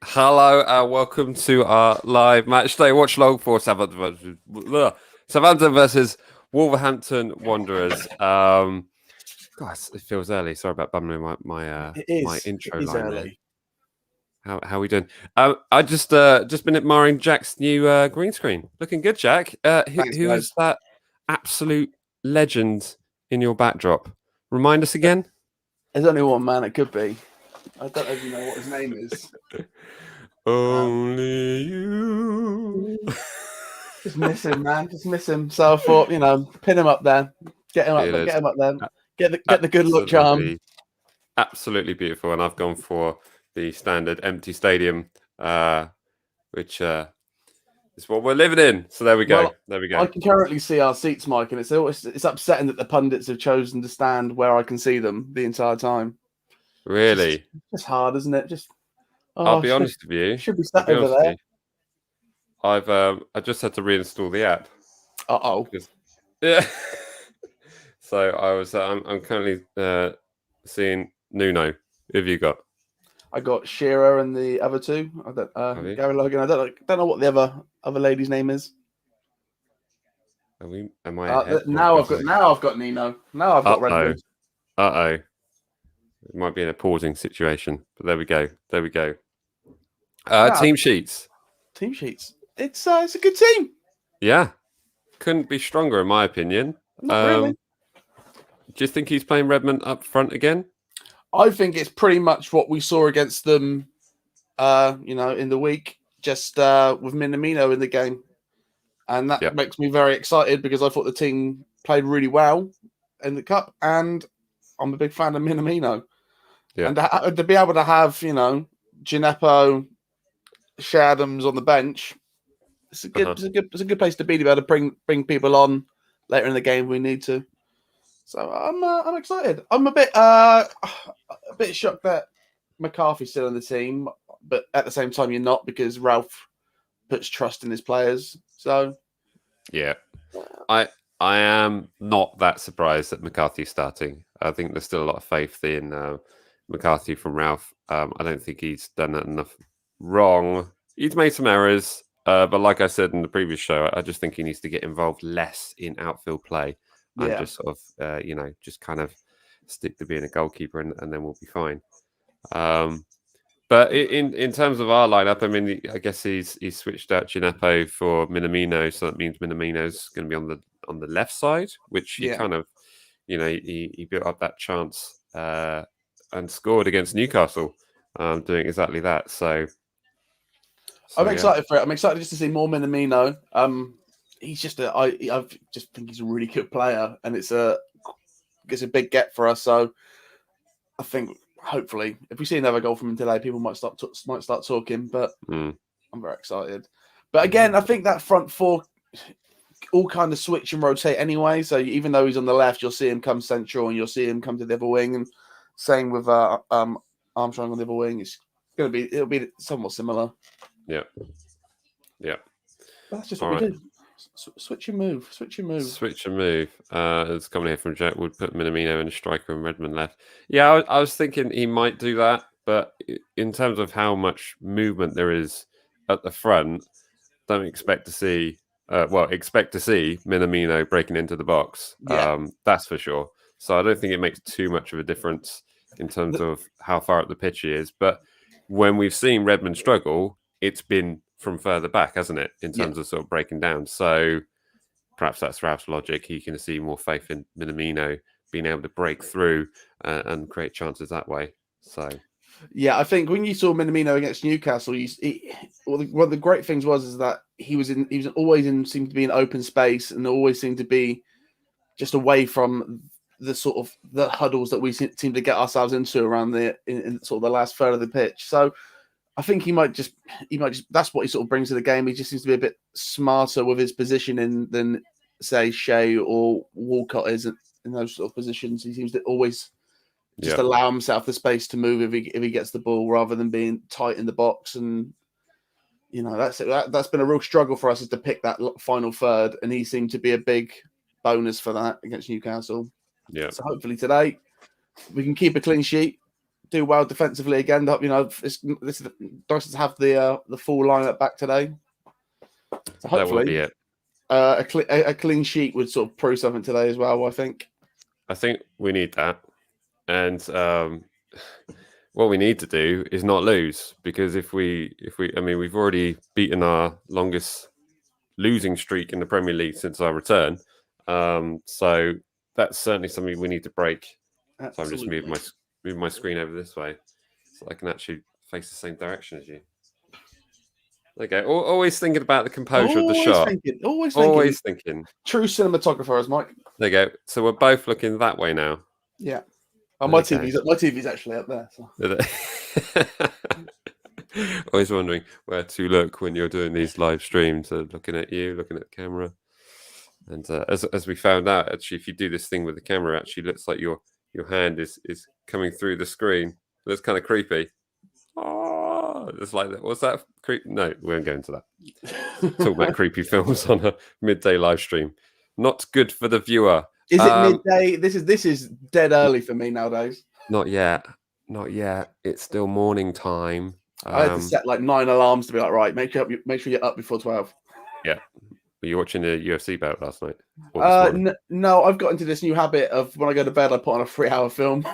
Hello, welcome to our live Matchday Watchalong for Southampton versus Wolverhampton Wanderers. Gosh, it feels early. Sorry about bumming my intro line early. There. How are we doing? I just been admiring Jack's new green screen. Looking good, Jack. Who is that absolute legend in your backdrop? Remind us again. There's only one man it could be. I don't even know what his name is. Only you. Just miss him, man. Just miss him. So I thought, pin him up there. Get him up there. Get the good look charm. Absolutely beautiful. And I've gone for the standard empty stadium, which is what we're living in. So there we go. Well, there we go. I can currently see our seats, Mike, and it's upsetting that the pundits have chosen to stand where I can see them the entire time. Really? It's hard, isn't it? I'll be honest with you. Should be sat over there. I just had to reinstall the app. Yeah. So I'm currently seeing Nuno. Who have you got? I got Shearer and the other two. I don't Gary Logan. I don't know what the other lady's name is. Am I now I've got Nino. Now I've got Redmond. It might be in a pausing situation, but there we go. Team sheets. It's a good team. Yeah, couldn't be stronger in my opinion. Not really. Do you think he's playing Redmond up front again? I think it's pretty much what we saw against them, in the week, just with Minamino in the game, and that makes me very excited because I thought the team played really well in the cup, and I'm a big fan of Minamino. Yeah. And to be able to have, Gineppo, Shadams on the bench, it's a good place to be to be able to bring people on later in the game if we need to. So I'm excited. I'm a bit shocked that McCarthy's still on the team, but at the same time you're not because Ralph puts trust in his players. So yeah, I am not that surprised that McCarthy's starting. I think there's still a lot of faith in McCarthy from Ralph. I don't think he's done enough wrong. He's made some errors, but like I said in the previous show, I just think he needs to get involved less in outfield play and just sort of, just kind of stick to being a goalkeeper, and then we'll be fine. But in terms of our lineup, I mean, I guess he's switched out Gineppo for Minamino, so that means Minamino's going to be on the left side, which he kind of, he built up that chance and scored against Newcastle, doing exactly that. So I'm excited for it. I'm excited just to see more Minamino. He's just I just think he's a really good player, and it's a big get for us. So I think hopefully, if we see another goal from him today, people might start talking. But I'm very excited. But again, I think that front four all kind of switch and rotate anyway. So even though he's on the left, you'll see him come central, and you'll see him come to the other wing. And same with Armstrong on the other wing. It'll be somewhat similar. Yeah. That's just what we do. Switch and move. It's coming here from Jack. Would put Minamino in a striker and Redmond left. Yeah, I was thinking he might do that, but in terms of how much movement there is at the front, don't expect to see. Expect to see Minamino breaking into the box. Yeah. That's for sure. So I don't think it makes too much of a difference in terms of how far up the pitch he is. But when we've seen Redmond struggle, it's been from further back, hasn't it, in terms of sort of breaking down. So perhaps that's Ralph's logic. He can see more faith in Minamino being able to break through and create chances that way. So yeah, I think when you saw Minamino against Newcastle, one of the great things was that he was always seemed to be in open space and always seemed to be just away from the sort of the huddles that we seem to get ourselves into around in sort of the last third of the pitch. So I think he might just that's what he sort of brings to the game. He just seems to be a bit smarter with his positioning than say Shea or Walcott is in those sort of positions. He seems to always just allow himself the space to move if he gets the ball rather than being tight in the box. And that's been a real struggle for us, is to pick that final third, and he seemed to be a big bonus for that against Newcastle. Yeah. So hopefully today we can keep a clean sheet, do well defensively again. This is nice to have the full lineup back today. So hopefully that will be it. A clean sheet would sort of prove something today as well. I think we need that, and what we need to do is not lose, because if we, I mean, we've already beaten our longest losing streak in the Premier League since our return. So that's certainly something we need to break. Absolutely. So I'm just moving my screen over this way so I can actually face the same direction as you. Okay, always thinking about the composure of the shot. Always thinking. True cinematographer, as Mike. There you go. So we're both looking that way now. Yeah. Oh, my TV's actually up there. So. Always wondering where to look when you're doing these live streams. Looking at you, looking at the camera. And as we found out, actually, if you do this thing with the camera, it actually looks like your hand is coming through the screen. That's kind of creepy. Oh, it's like that. What's that? No, we won't go into that. Talk about creepy films on a midday live stream. Not good for the viewer. Is it midday? This is dead early for me nowadays. Not yet. It's still morning time. I had to set like 9 alarms to be like, right, make sure you're up before 12. Yeah. Were you watching the UFC bout last night? No, I've got into this new habit of when I go to bed, I put on a 3-hour film.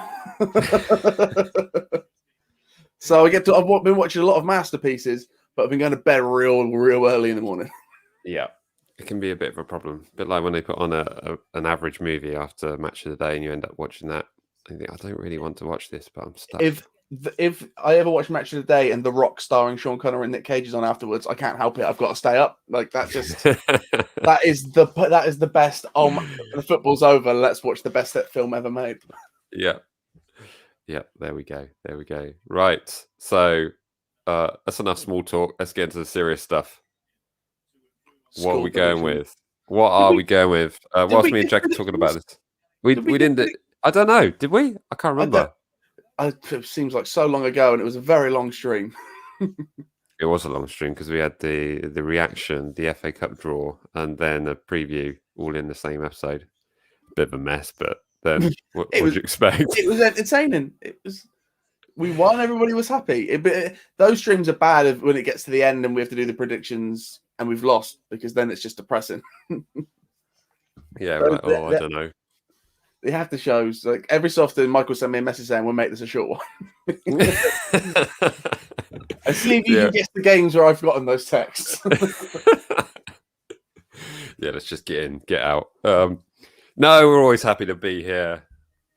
So I've been watching a lot of masterpieces, but I've been going to bed real early in the morning. Yeah, it can be a bit of a problem. A bit like when they put on an average movie after Match of the Day and you end up watching that. I think I don't really want to watch this, but I'm stuck. If I ever watch Match of the Day and The Rock starring Sean Connery and Nick Cage is on afterwards, I can't help it. I've got to stay up. Like that that is the best. The football's over. Let's watch the best film ever made. Yeah. There we go. Right. So that's enough small talk. Let's get into the serious stuff. What are we going with? What are we going with? Whilst me and Jack are talking about this, we didn't. I don't know. Did we? I can't remember. It seems like so long ago, and it was a very long stream. It was a long stream because we had the reaction, the FA Cup draw, and then a preview all in the same episode. Bit of a mess, but then what would you expect? It was entertaining. We won. Everybody was happy. Those streams are bad when it gets to the end and we have to do the predictions and we've lost, because then it's just depressing. Yeah, right. I don't know. They have the shows. Like every so often, Michael sent me a message saying, "We'll make this a short one." I see if you can guess the games where I've forgotten those texts. Yeah, let's just get out. No, we're always happy to be here,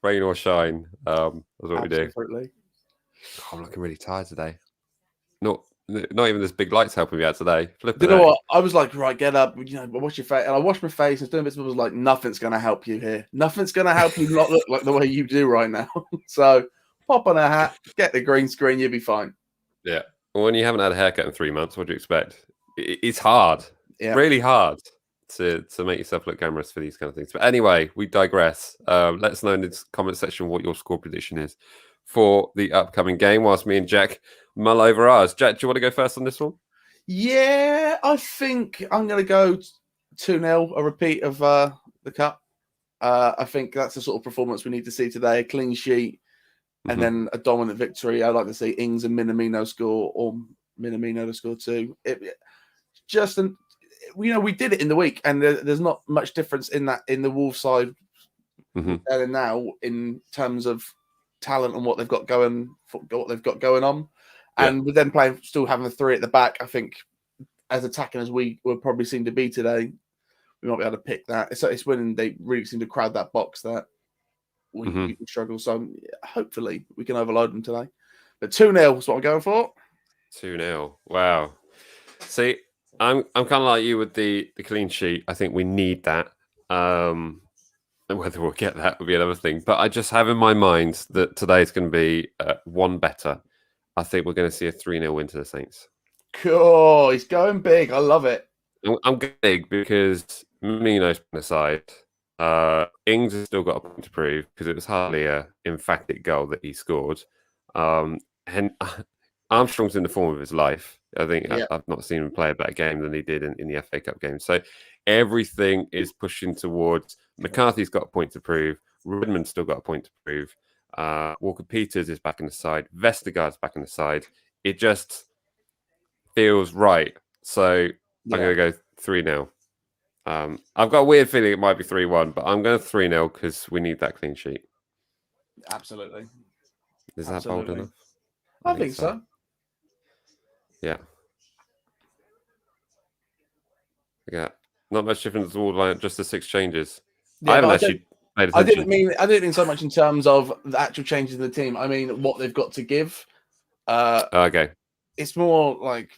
rain or shine. That's what we do. Absolutely. I'm looking really tired today. Not even this big light's helping me out today. You know what? I was like, right, get up. Wash your face. And I washed my face and doing bits. I was like, nothing's going to help you here. Nothing's going to help you not look like the way you do right now. So pop on a hat, get the green screen, you'll be fine. Yeah. Well, when you haven't had a haircut in 3 months, what do you expect? It's hard. Yeah. Really hard to make yourself look glamorous for these kind of things. But anyway, we digress. Let us know in the comment section what your score prediction is for the upcoming game, whilst me and Jack mull over ours. Jack, do you want to go first on this one? Yeah, I think I'm going to go 2-0, a repeat of the Cup. I think that's the sort of performance we need to see today, a clean sheet, and then a dominant victory. I'd like to see Ings and Minamino score, or Minamino to score too. We did it in the week, and there's not much difference in the Wolves side and now in terms of talent and what they've got going on. And with them still having the three at the back, I think as attacking as we will probably seem to be today, we might be able to pick that. It's when they really seem to crowd that box that we struggle. So hopefully we can overload them today. But 2-0 is what I'm going for. 2-0. Wow. See, I'm kind of like you with the clean sheet. I think we need that. And whether we'll get that would be another thing. But I just have in my mind that today's going to be one better. I think we're going to see a 3-0 win to the Saints. Cool. He's going big. I love it. I'm going big because Minamino's been aside. Ings has still got a point to prove because it was hardly an emphatic goal that he scored. And Armstrong's in the form of his life. I think I've not seen him play a better game than he did in the FA Cup game. So everything is pushing towards McCarthy's got a point to prove. Redmond's still got a point to prove. Walker-Peters is back in the side. Vestergaard's back in the side. It just feels right. So I'm going to go 3-0. I've got a weird feeling it might be 3-1, but I'm going to 3-0 because we need that clean sheet. Absolutely. Is that bold enough? I think so. Yeah. Yeah. Not much difference at all, like just the 6 changes. Yeah, I haven't actually paid attention. I didn't mean so much in terms of the actual changes in the team. I mean what they've got to give. Okay. It's more like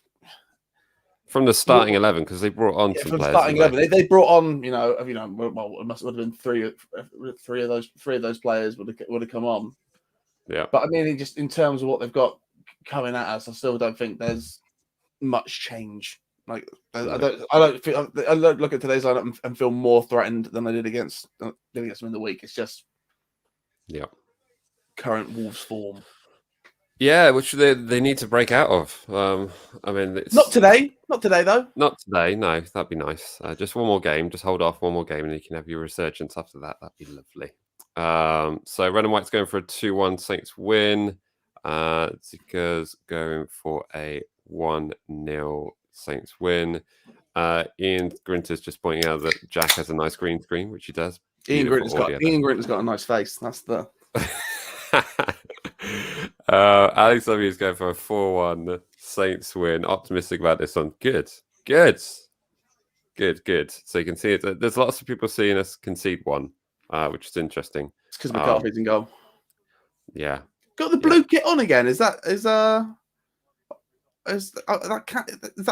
from the starting 11 because they brought on some from players. Starting 11, they brought on, well, it must have been three of those players would have come on. Yeah. But I mean, just in terms of what they've got coming at us, I still don't think there's much change. Like I don't look at today's lineup and feel more threatened than I did against them in the week. It's just current Wolves form. Yeah, which they need to break out of. I mean, it's not today though. Not today. No, that'd be nice. Just one more game. Just hold off one more game, and you can have your resurgence after that. That'd be lovely. So red and white's going for a 2-1 Saints win. Zika's going for a 1-0 Saints win. Ian Grinter's just pointing out that Jack has a nice green screen, which he does. Ian Grinter's got a nice face. That's the. Alex W is going for a 4-1 Saints win. Optimistic about this one. Good. So you can see it. There's lots of people seeing us concede one, which is interesting. It's because McCarthy's in goal. Yeah. Got the blue kit on again. Is that a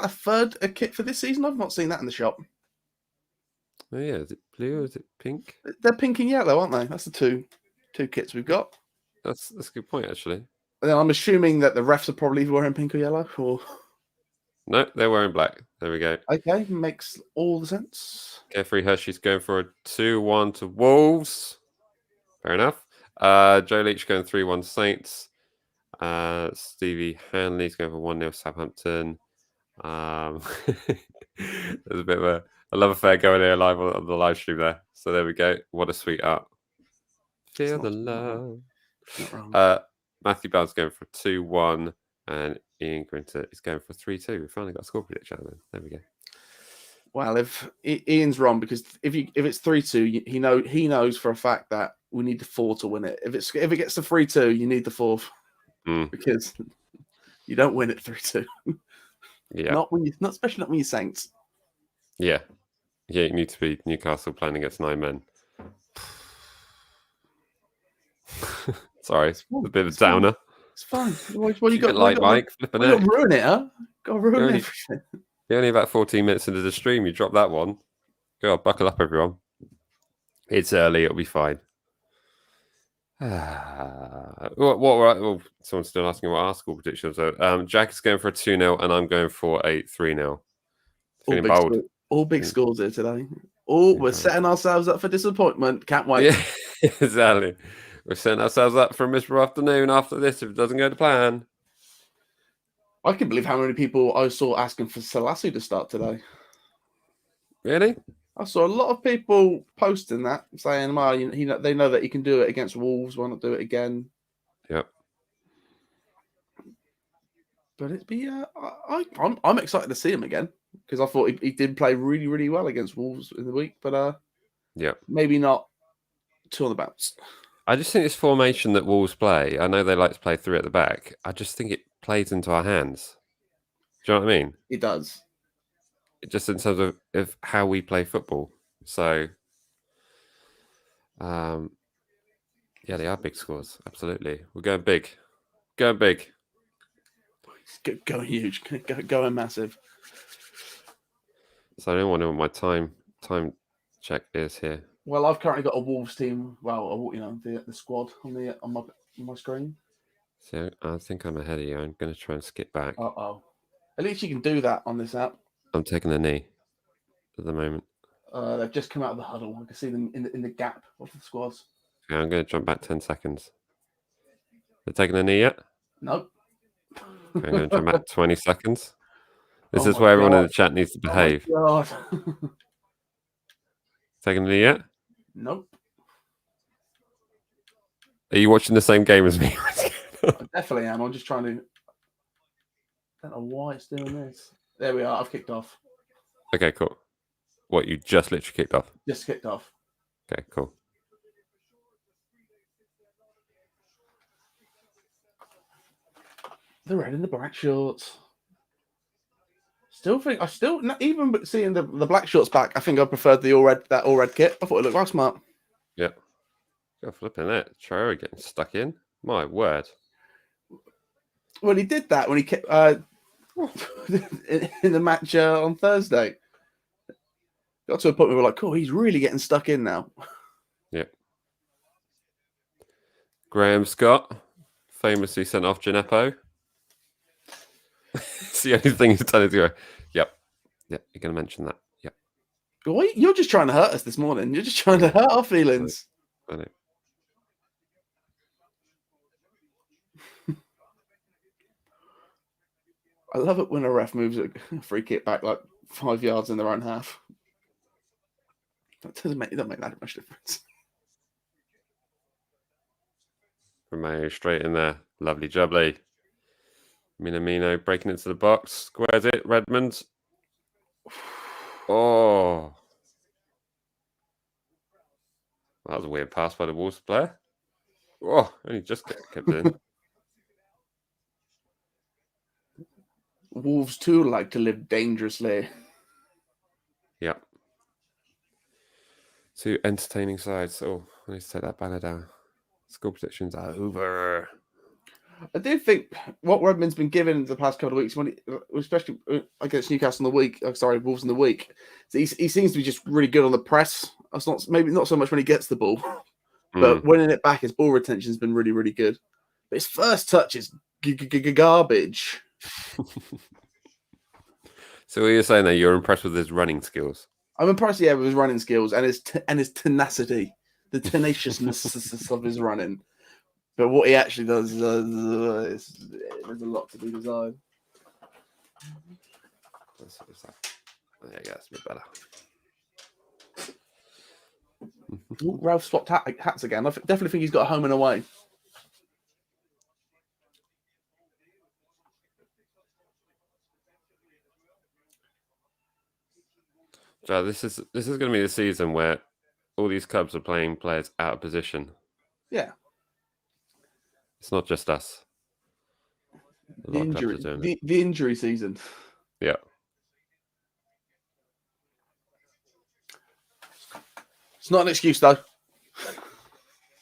third kit for this season? I've not seen that in the shop. Oh yeah, is it blue or is it pink? They're pink and yellow, aren't they? That's the two kits we've got. That's a good point, actually. And then I'm assuming that the refs are probably wearing pink or yellow, or no, they're wearing black. There we go. Okay, makes all the sense. Carefree Hershey's going for a 2-1 to Wolves. Fair enough. Joe Leach going 3-1 Saints. Stevie Hanley's going for 1-0 Southampton. There's a bit of a love affair going here live on the live stream there. So there we go. What a sweet art. Feel the love. Matthew Bell's going for 2-1, and Ian Grinter is going for 3-2. We finally got a score prediction. There we go. Well, if Ian's wrong, because if it's 3-2, he knows for a fact that we need the 4 to win it. If it gets to 3-2, you need the 4 because you don't win at 3-2. Yeah, especially not when you're Saints. Yeah, you need to be Newcastle playing against 9 men. Sorry, it's a bit of a downer. It's fine. What you got? Mike, flipping it. Ruin it, huh? Got to ruin everything. You're only about 14 minutes into the stream. You drop that one. Go on, buckle up, everyone. It's early. It'll be fine. Someone's still asking what our score predictions are. Jack is going for a 2-0, and I'm going for a 3-0. Feeling bold. All big scores here today. We're setting ourselves up for disappointment. Can't wait. Yeah, exactly. We're setting ourselves up for a miserable afternoon after this if it doesn't go to plan. I can believe how many people I saw asking for Selassie to start today. Really? I saw a lot of people posting that, saying, "Well, they know that he can do it against Wolves. Why not do it again?" Yep. But I'm excited to see him again because I thought he did play really, really well against Wolves in the week, but maybe not to on the bounce. I just think this formation that Wolves play, I know they like to play 3 at the back. I just think it plays into our hands. Do you know what I mean? It does. Just in terms of how we play football. So, yeah, they are big scores. Absolutely. We're going big. Going big. Going huge. Going massive. So I don't want to know what my time check is here. Well, I've currently got a Wolves team. Well, the squad on my screen. So I think I'm ahead of you. I'm going to try and skip back. Uh-oh. At least you can do that on this app. I'm taking a knee at the moment. They've just come out of the huddle. I can see them in the gap of the squads. Okay, I'm going to jump back 10 seconds. They're taking a knee yet? Nope. Okay, I'm going to jump back 20 seconds. This Oh is where everyone God. in the chat needs to behave. Oh my God. Taking a knee yet? Nope. Are you watching the same game as me? I definitely am. I'm just trying to. I don't know why it's doing this. There we are. I've kicked off. Okay, cool. What, you just literally kicked off? Just kicked off. Okay, cool. The red and the black shorts. Even seeing the black shorts back, I think I preferred the all red kit. I thought it looked quite smart. Yeah. Go flipping it. Traore getting stuck in. My word. Well, he did that when he kept in the match on Thursday. Got to a point where we were like, cool, he's really getting stuck in now. Yep. Graham Scott famously sent off Gineppo. It's the only thing he's done to go, yep, you're going to mention that. Yep. Boy, you're just trying to hurt us this morning. You're just trying to hurt our feelings. I know. I love it when a ref moves a free kick back like 5 yards in their own half. That doesn't make that much difference. Romeo straight in there. Lovely jubbly. Minamino breaking into the box. Squares it. Redmond. Oh. That was a weird pass by the Wolves player. Oh, only just kept it in. Wolves too like to live dangerously. Yep. Two entertaining sides. Oh, I need to take that banner down. Score predictions are over. I do think what Redmond's been given the past couple of weeks, especially against Newcastle in the week, Wolves in the week, he seems to be just really good on the press. That's maybe not so much when he gets the ball, but winning it back, his ball retention has been really, really good. But his first touch is garbage. So what you're saying there, you're impressed with his running skills? I'm impressed, with his running skills and his tenacity, the tenaciousness of his running. But what he actually does, there's a lot to be desired. There you go, that's a bit better. Ooh, Ralph swapped hats again. I definitely think he's got a home and away. So this is going to be the season where all these clubs are playing players out of position. Yeah. It's not just us. The injury season. Yeah. It's not an excuse, though.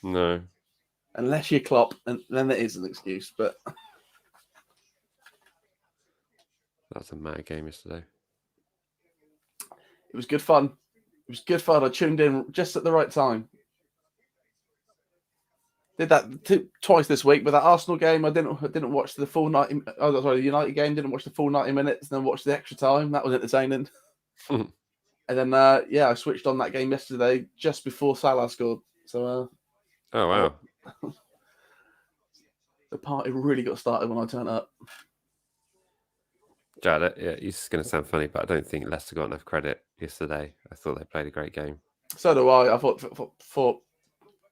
No. Unless you Klopp, and then it is an excuse. But That's a mad game yesterday. It was good fun. I tuned in just at the right time. Did that twice this week with that Arsenal game. I didn't watch the full 90. Oh, sorry, the United game. Didn't watch the full 90 minutes. Then watched the extra time. That was entertaining. And then I switched on that game yesterday just before Salah scored. So oh wow, the party really got started when I turned up. Jared, yeah, it's going to sound funny, but I don't think Leicester got enough credit yesterday. I thought they played a great game. So do I. I thought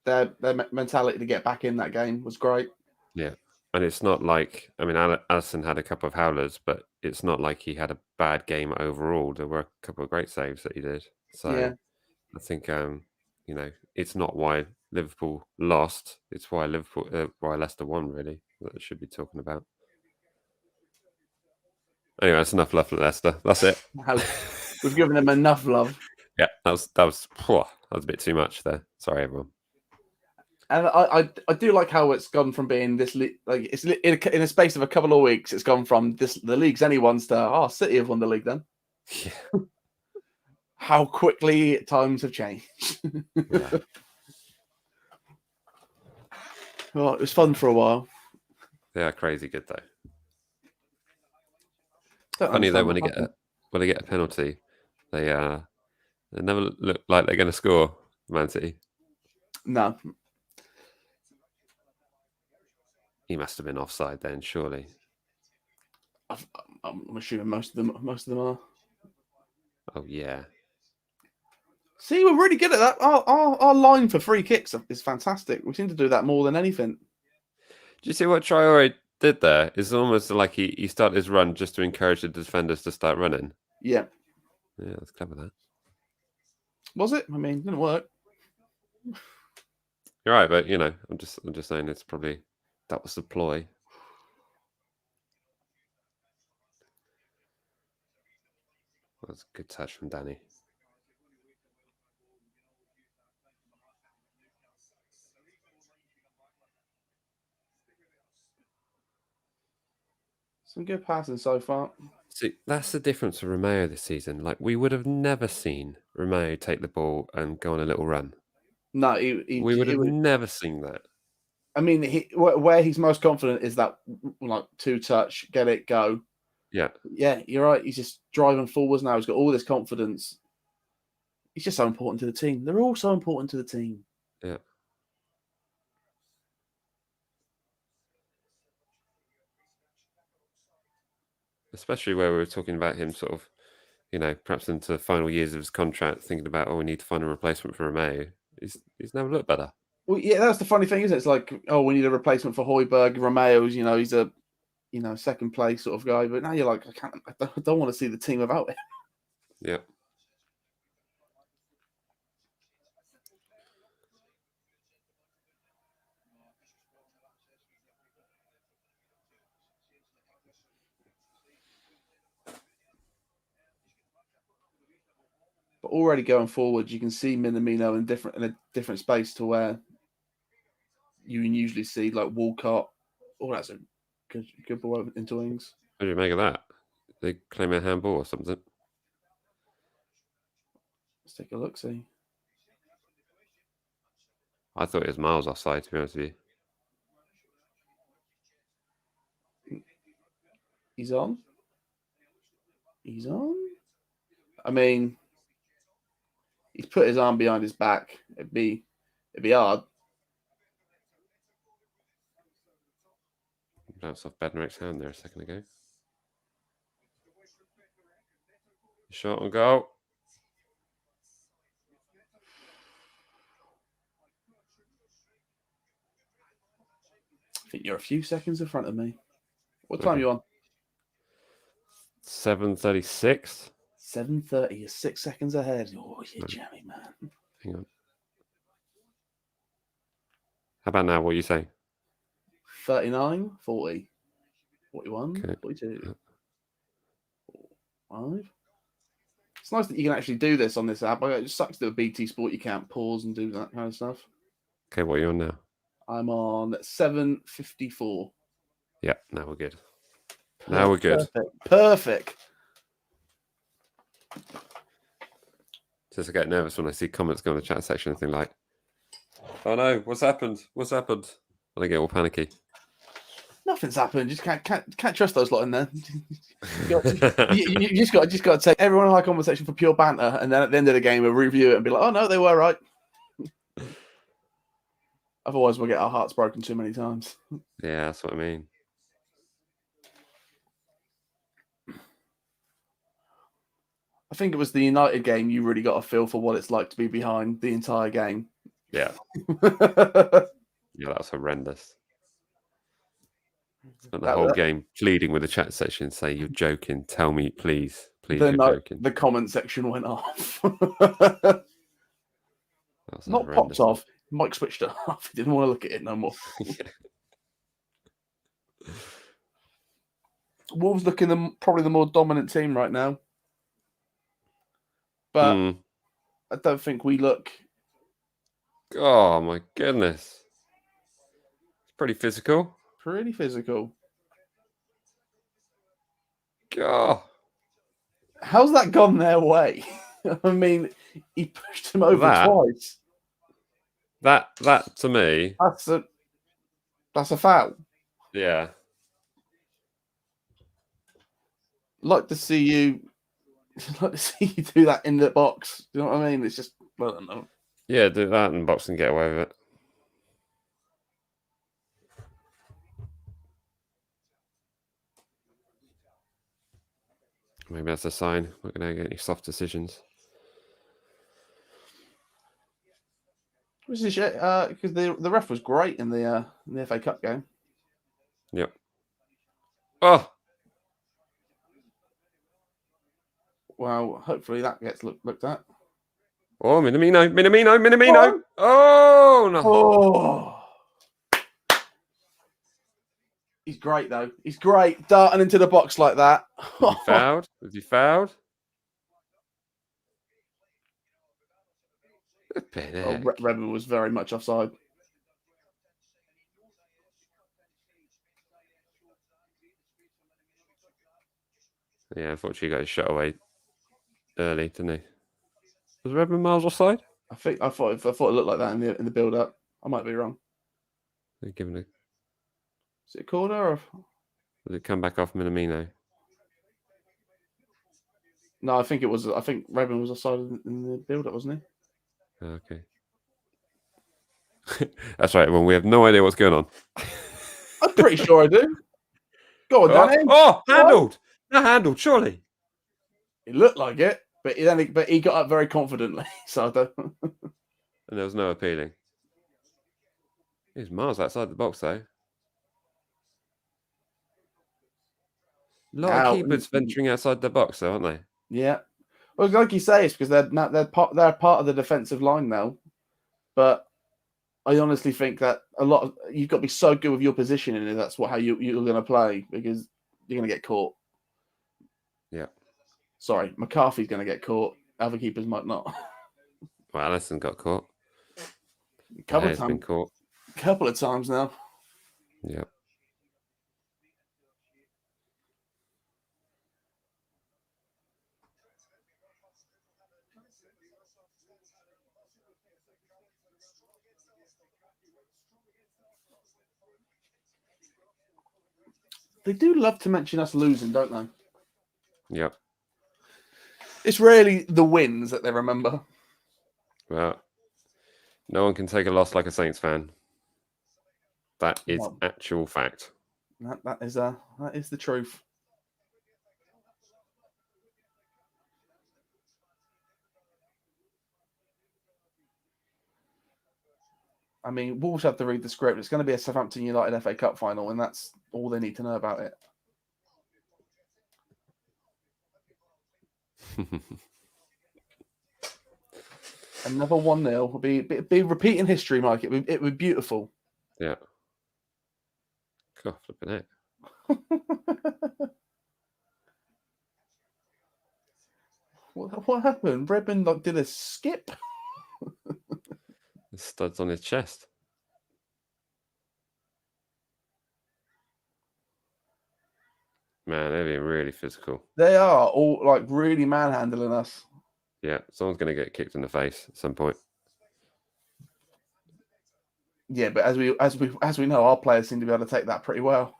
their mentality to get back in that game was great. Yeah. And it's not like, I mean, Alisson had a couple of howlers, but it's not like he had a bad game overall. There were a couple of great saves that he did. So yeah. I think, it's not why Liverpool lost. It's why why Leicester won, really, that I should be talking about. Anyway, that's enough love for Leicester. That's it. We've given them enough love. Yeah, that was a bit too much there. Sorry, everyone. And I do like how it's gone from being this like it's in a space of a couple of weeks. It's gone from the league's anyone's to City have won the league then. Yeah. how quickly times have changed. Yeah. Well, it was fun for a while. They are crazy good though. Don't Funny though, understand when they get a penalty, they never look like they're going to score. Man City. No, He must have been offside then, surely. I'm assuming most of them are. Oh yeah. See, we're really good at that. Our line for free kicks is fantastic. We seem to do that more than anything. Do you see what Traore did there? It's almost like he started his run just to encourage the defenders to start running. Yeah. Yeah, that's clever that. Was it? I mean, it didn't work. You're right, but I'm just saying it's probably that was the ploy. That's a good touch from Danny. Some good passing so far. See, that's the difference with Romeo this season. Like, we would have never seen Romeo take the ball and go on a little run. No, We would have never seen that. I mean, where he's most confident is that like 2-touch, get it, go. Yeah. Yeah, you're right. He's just driving forwards now. He's got all this confidence. He's just so important to the team. They're all so important to the team. Yeah. Especially where we were talking about him sort of, perhaps into the final years of his contract, thinking about, we need to find a replacement for Romeo. He's never looked better. Well, yeah, that's the funny thing, isn't it? It's like, we need a replacement for Højbjerg. Romeo's, he's a, second place sort of guy. But now you're like, I don't want to see the team without him. Yeah. But already going forward, you can see Minamino in a different space to where you can usually see like Walcott. Oh, that's a good ball into wings. What do you make of that? They claim a handball or something? Let's take a look. See, I thought it was miles offside, to be honest with you. He's on. He's on. I mean, he's put his arm behind his back. It'd be hard. Bounced off Bednarek's hand there a second ago. Shot on goal. I think you're a few seconds in front of me. What time are you on? 7:36. 7:30. You're 6 seconds ahead. Oh, you're jammy, man. Hang on. How about now? What are you saying? 39, 40, 41, Okay. 42, 5. It's nice that you can actually do this on this app. It just sucks that with BT Sport you can't pause and do that kind of stuff. Okay, what are you on now? I'm on 7:54. Yeah, now we're good. Now we're good. Perfect. Just I get nervous when I see comments go in the chat section and think like, "Oh no, what's happened? What's happened?" And I get all panicky. Nothing's happened. Just can't trust those lot in there. you just got to take everyone in our conversation for pure banter, and then at the end of the game we'll review it and be like, "Oh no, they were right." Otherwise, we'll get our hearts broken too many times. Yeah, that's what I mean. I think it was the United game. You really got a feel for what it's like to be behind the entire game. Yeah. Yeah, that was horrendous. Spent the whole game pleading with the chat section, say, "You're joking. Tell me, please, you're joking." The comment section went off. Not popped off. Mike switched it off. He didn't want to look at it no more. Wolves looking probably the more dominant team right now. But I don't think we look... Oh, my goodness. It's pretty physical. Pretty physical. God. How's that gone their way? I mean, he pushed him over twice. That to me, that's a foul. Yeah. Like to see you do that in the box. You know what I mean? It's just, I don't know. Yeah, do that in box and get away with it. Maybe that's a sign. We're going to get any soft decisions. Which is because the ref was great in the FA Cup game. Yep. Oh. Well, hopefully that gets looked at. Oh, Minamino. Oh, no. Oh. He's great, though. He's great. Darting into the box like that. Was he fouled? Was he fouled? Redmond was very much offside. Yeah, unfortunately, he got his shot away early, didn't he? Was Redmond miles offside? I thought it looked like that in the build up. I might be wrong. They're giving it. Is it a corner or? Did it come back off Minamino? No, I think it was. I think Redmond was offside in the build up, wasn't he? Okay. That's right. Well, we have no idea what's going on. I'm pretty sure I do. Go on, Danny. Oh, handled. Not handled, surely. It looked like it, but he got up very confidently. So I don't. And there was no appealing. He's miles outside the box, though. A lot of keepers venturing outside the box, though, aren't they? Yeah. Well, like you say, it's because they're part of the defensive line now. But I honestly think that you've got to be so good with your positioning, and that's how you're going to play, because you're going to get caught. Yeah. Sorry, McCarthy's going to get caught. Other keepers might not. Well, Allison got caught. A couple of times now. Yeah. They do love to mention us losing, don't they? Yep. It's really the wins that they remember. Well, no one can take a loss like a Saints fan. That is actual fact. That is the truth. I mean, Wolves have to read the script. It's going to be a Southampton United FA Cup final, and that's all they need to know about it. Another 1-0 would be repeating history, Mike. It would be beautiful. Yeah. God, flipping it. What happened? Redmond did a skip. The studs on his chest. Man, they're being really physical. They are all really manhandling us. Yeah, someone's going to get kicked in the face at some point. Yeah, but as we know, our players seem to be able to take that pretty well.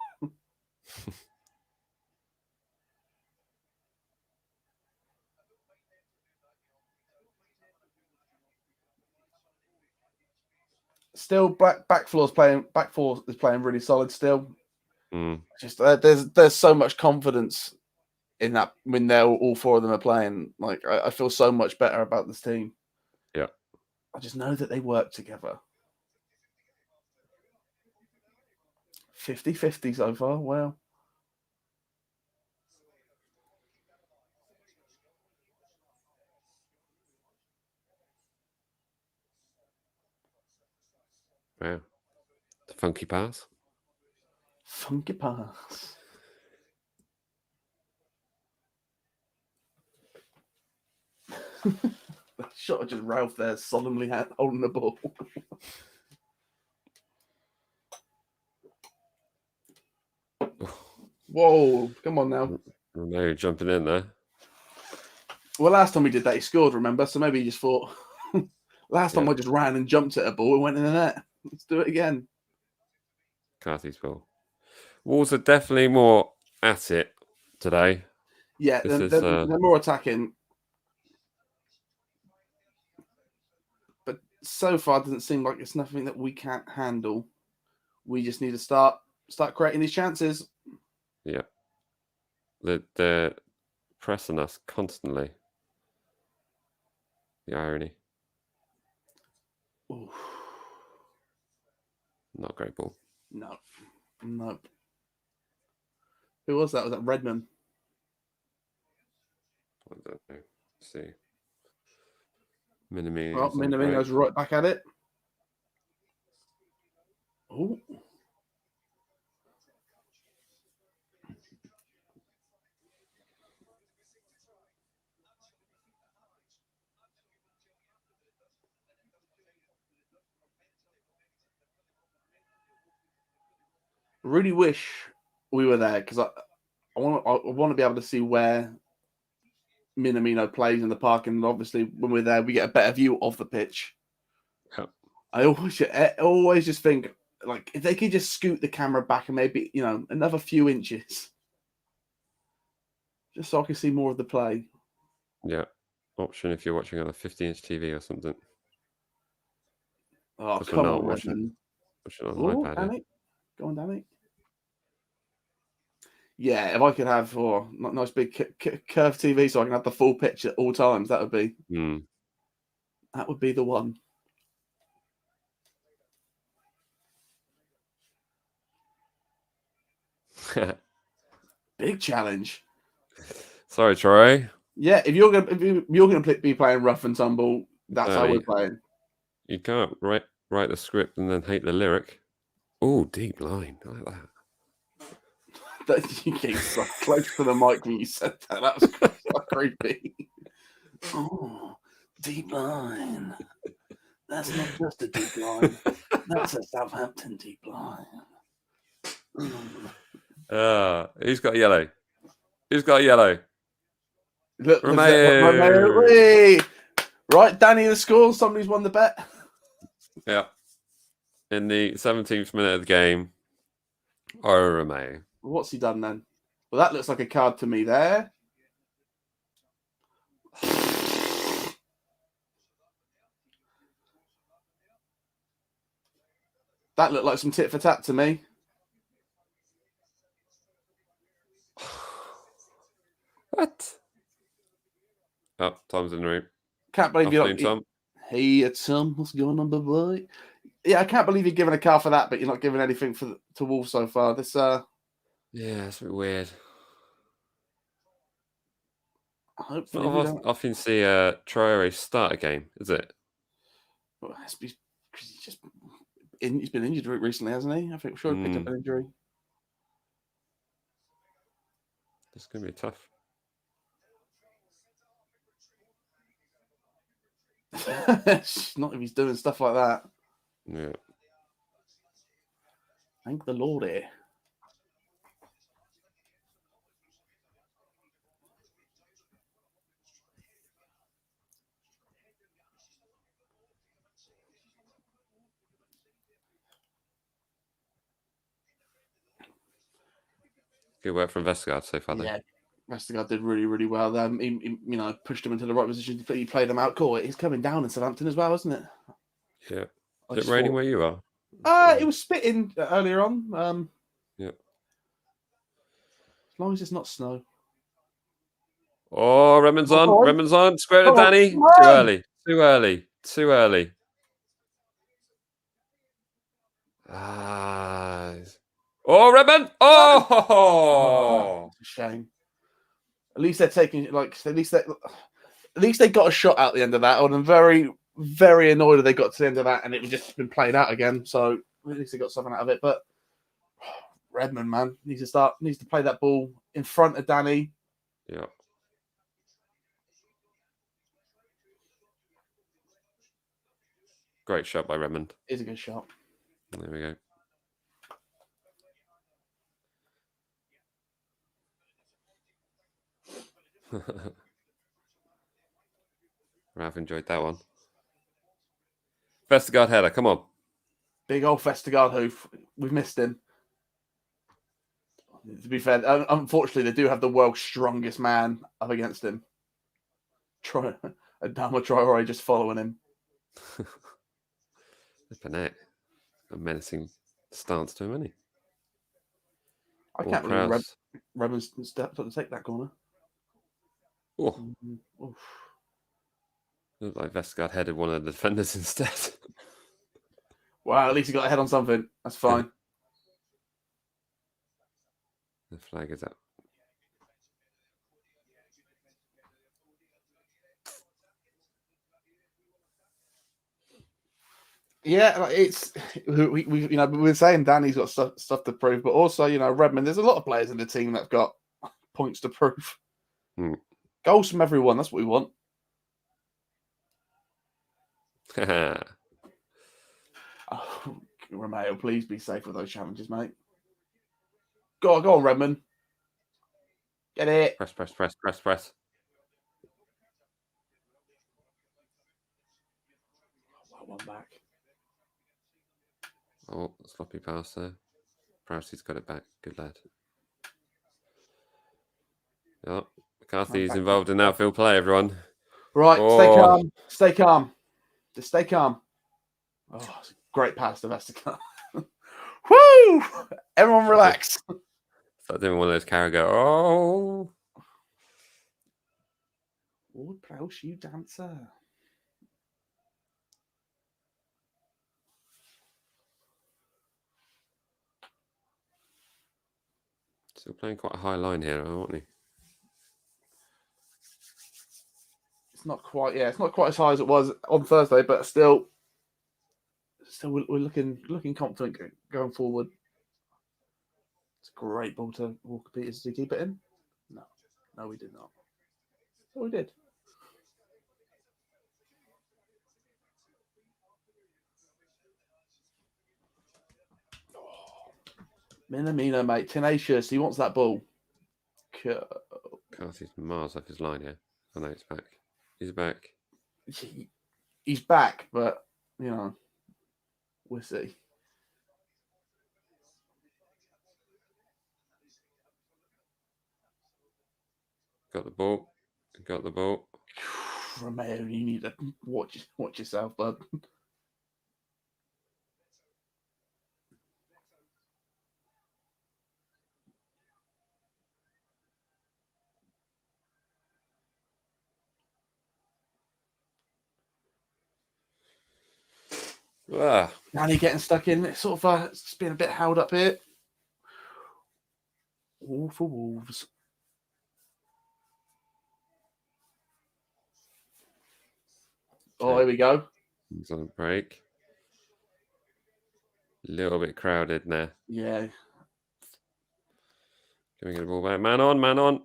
Still, back four is playing really solid still. Just there's so much confidence in that when all four of them are playing. Like I feel so much better about this team. Yeah, I just know that they work together. 50-50 so far. Well, wow, the funky pass. Funky pass. The shot of just Ralph there, solemnly holding the ball. Whoa, come on now. Romeo jumping in there. Well, last time we did that, he scored, remember? So maybe he just thought, last time I just ran and jumped at a ball and went in the net. Let's do it again. Carthy's ball. Wolves are definitely more at it today. Yeah, they're more attacking. But so far, it doesn't seem like it's nothing that we can't handle. We just need to start creating these chances. Yeah. They're pressing us constantly. The irony. Oof. Not a great ball. No. Who was that? Was that Redmond? I don't know. Let's see. Minamino. Well, Minamino's right back at it. Oh. Really wish we were there because I want to be able to see where Minamino plays in the park, and obviously when we're there, we get a better view of the pitch. Yep. I always just think like if they could just scoot the camera back and maybe another few inches, just so I can see more of the play. Yeah. Option if you're watching on a 50-inch TV or something. Oh, come on, watching on an iPad. Danny. Go on, Danny. Yeah, if I could have nice big curved TV so I can have the full pitch at all times, that would be the one. Big challenge. Sorry, Troy. Yeah, if you're gonna be playing rough and tumble, that's how we're playing. You can't write the script and then hate the lyric. Oh, deep line. I like that. That you came so close to the mic when you said that. That was quite creepy. Oh, deep line. That's not just a deep line. That's a Southampton deep line. Who's got yellow? Who's got yellow? Look, Romeo. Right, Danny, the score. Somebody's won the bet. Yeah. In the 17th minute of the game, Romeo. What's he done then? Well, that looks like a card to me there. That looked like some tit for tat to me. What? Oh, Tom's in the room. Can't believe you're not. Tom. Hey, Tom, what's going on, boy? Yeah, I can't believe you're giving a card for that, but you're not giving anything to Wolves so far. This yeah, it's a bit weird. Hopefully, often see Traore start a game, is it? Well, he's been injured recently, hasn't he? I think sure he picked up an injury. It's going to be tough. Not if he's doing stuff like that. Yeah. Thank the Lord here. Good work from Vestergaard so far, though. Yeah, Vestergaard did really, really well. He pushed him into the right position. He played him out court. He's coming down in Southampton as well, isn't it? Yeah. Is it raining where you are? It was spitting earlier on. Yeah. As long as it's not snow. Oh, Redmond's on. Redmond's on. Square to Danny. Too early. Too early. Too early. Oh, Redmond! Oh! It's a shame. At least they're taking at least they got a shot out the end of that. I'm very, very annoyed that they got to the end of that and it was just been played out again. So at least they got something out of it. But Redmond, man, needs to play that ball in front of Danny. Yeah. Great shot by Redmond. It's a good shot. There we go. Rav enjoyed that one. Vestergaard header, come on. Big old Vestergaard hoof. We've missed him. To be fair, unfortunately, they do have the world's strongest man up against him. Adama Traore just following him. Flippin' a menacing stance to him, isn't he? I can't believe Redmond's stepped up to take that corner. Oh. Looked like Vestergaard headed one of the defenders instead. Wow, at least he got a head on something. That's fine. The flag is up. Yeah, it's we we're saying Danny's got stuff to prove, but also Redmond. There's a lot of players in the team that've got points to prove. Goals from everyone. That's what we want. Oh, Romeo, please be safe with those challenges, mate. Go on, Redmond. Get it. Press. One back. Oh, sloppy pass there. Prowsey's got it back. Good lad. Oh, McCarthy's involved in outfield play, everyone. Right, stay calm. Just stay calm. Oh, it's a great pass to Vestergaard. Woo! Everyone relax. Start doing one of those Carragher. Oh! Lord Prowse, you dancer. Still playing quite a high line here, aren't he? It's not quite as high as it was on Thursday, but still we're looking confident going forward. It's a great ball to Walker Peters. Did he keep it in? No, we did not. Oh, we did. Minamino, mate, tenacious. He wants that ball. Carthy's miles off his line here. Oh no, it's back. He's back. He's back, but we'll see. Got the ball. Romeo, you need to watch yourself, bud. Danny getting stuck in. It's sort of it's been a bit held up here. All for Wolves. Oh, here we go. He's on a break. A little bit crowded now. Yeah. Can we get the ball back? Man on.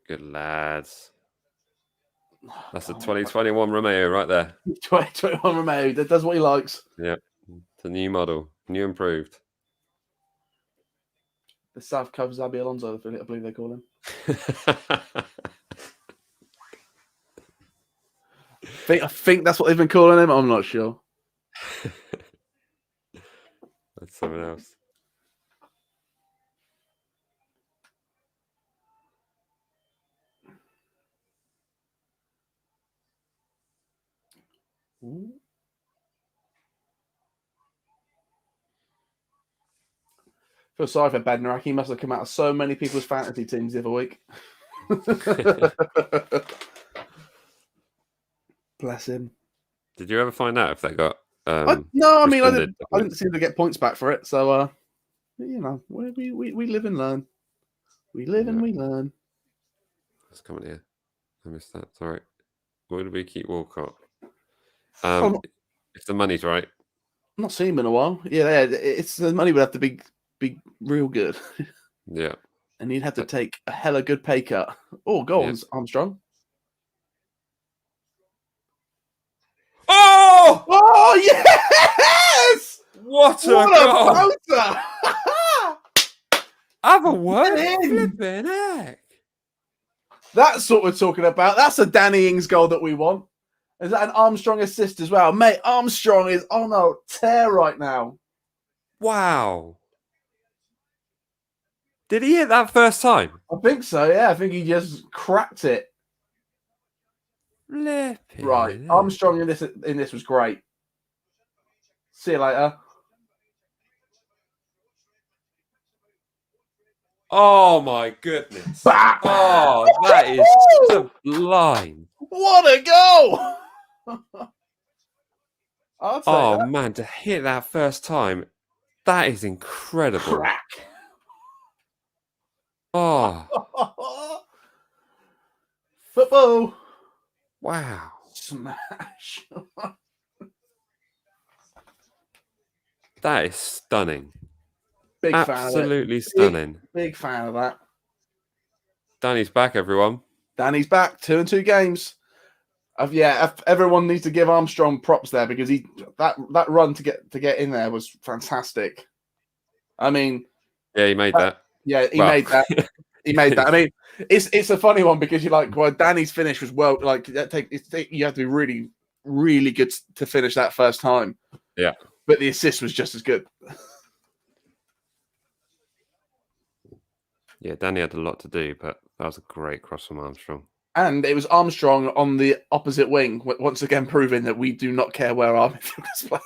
Good lads. That's a 2021 Romeo right there. 2021 Romeo. That does what he likes. Yep. It's a new model. New improved. The South Coast Zabi Alonso, I believe they call him. I think that's what they've been calling him. I'm not sure. That's someone else. Ooh. Feel sorry for Bednarak. He must have come out of so many people's fantasy teams the other week. Bless him. Did you ever find out if they got? No, I mean, I didn't seem to get points back for it. So, we live and learn. We live and we learn. What's coming here? I missed that. Sorry. Where do we keep Walcott? If the money's right. I've not seen him in a while. Yeah, it's the money would have to be real good. Yeah. And he'd have to take a hella good pay cut. Oh, go on, Armstrong. Oh, yes! What a goal! Have a word. That's what we're talking about. That's a Danny Ings goal that we want. Is that an Armstrong assist as well? Mate, Armstrong is on a tear right now. Wow. Did he hit that first time? I think so, yeah. I think he just cracked it. Flipping Right. heck. Armstrong in this was great. See you later. Oh my goodness. Bah! Oh, that is sublime. What a goal! I'll take Oh that. man, to hit that first time, that is incredible. Crack. Oh, Football. wow. Smash. That is stunning. Big Absolutely fan of it. stunning. Big fan of that. Danny's back, everyone. Danny's back. 2-2 games. Everyone needs to give Armstrong props there because that run to get in there was fantastic. I mean, yeah, he made that. Yeah, he made that. He made that. I mean, it's a funny one because you're like, well, Danny's finish was you have to be really, really good to finish that first time. Yeah, but the assist was just as good. Yeah, Danny had a lot to do, but that was a great cross from Armstrong. And it was Armstrong on the opposite wing, once again proving that we do not care where our midfielders play.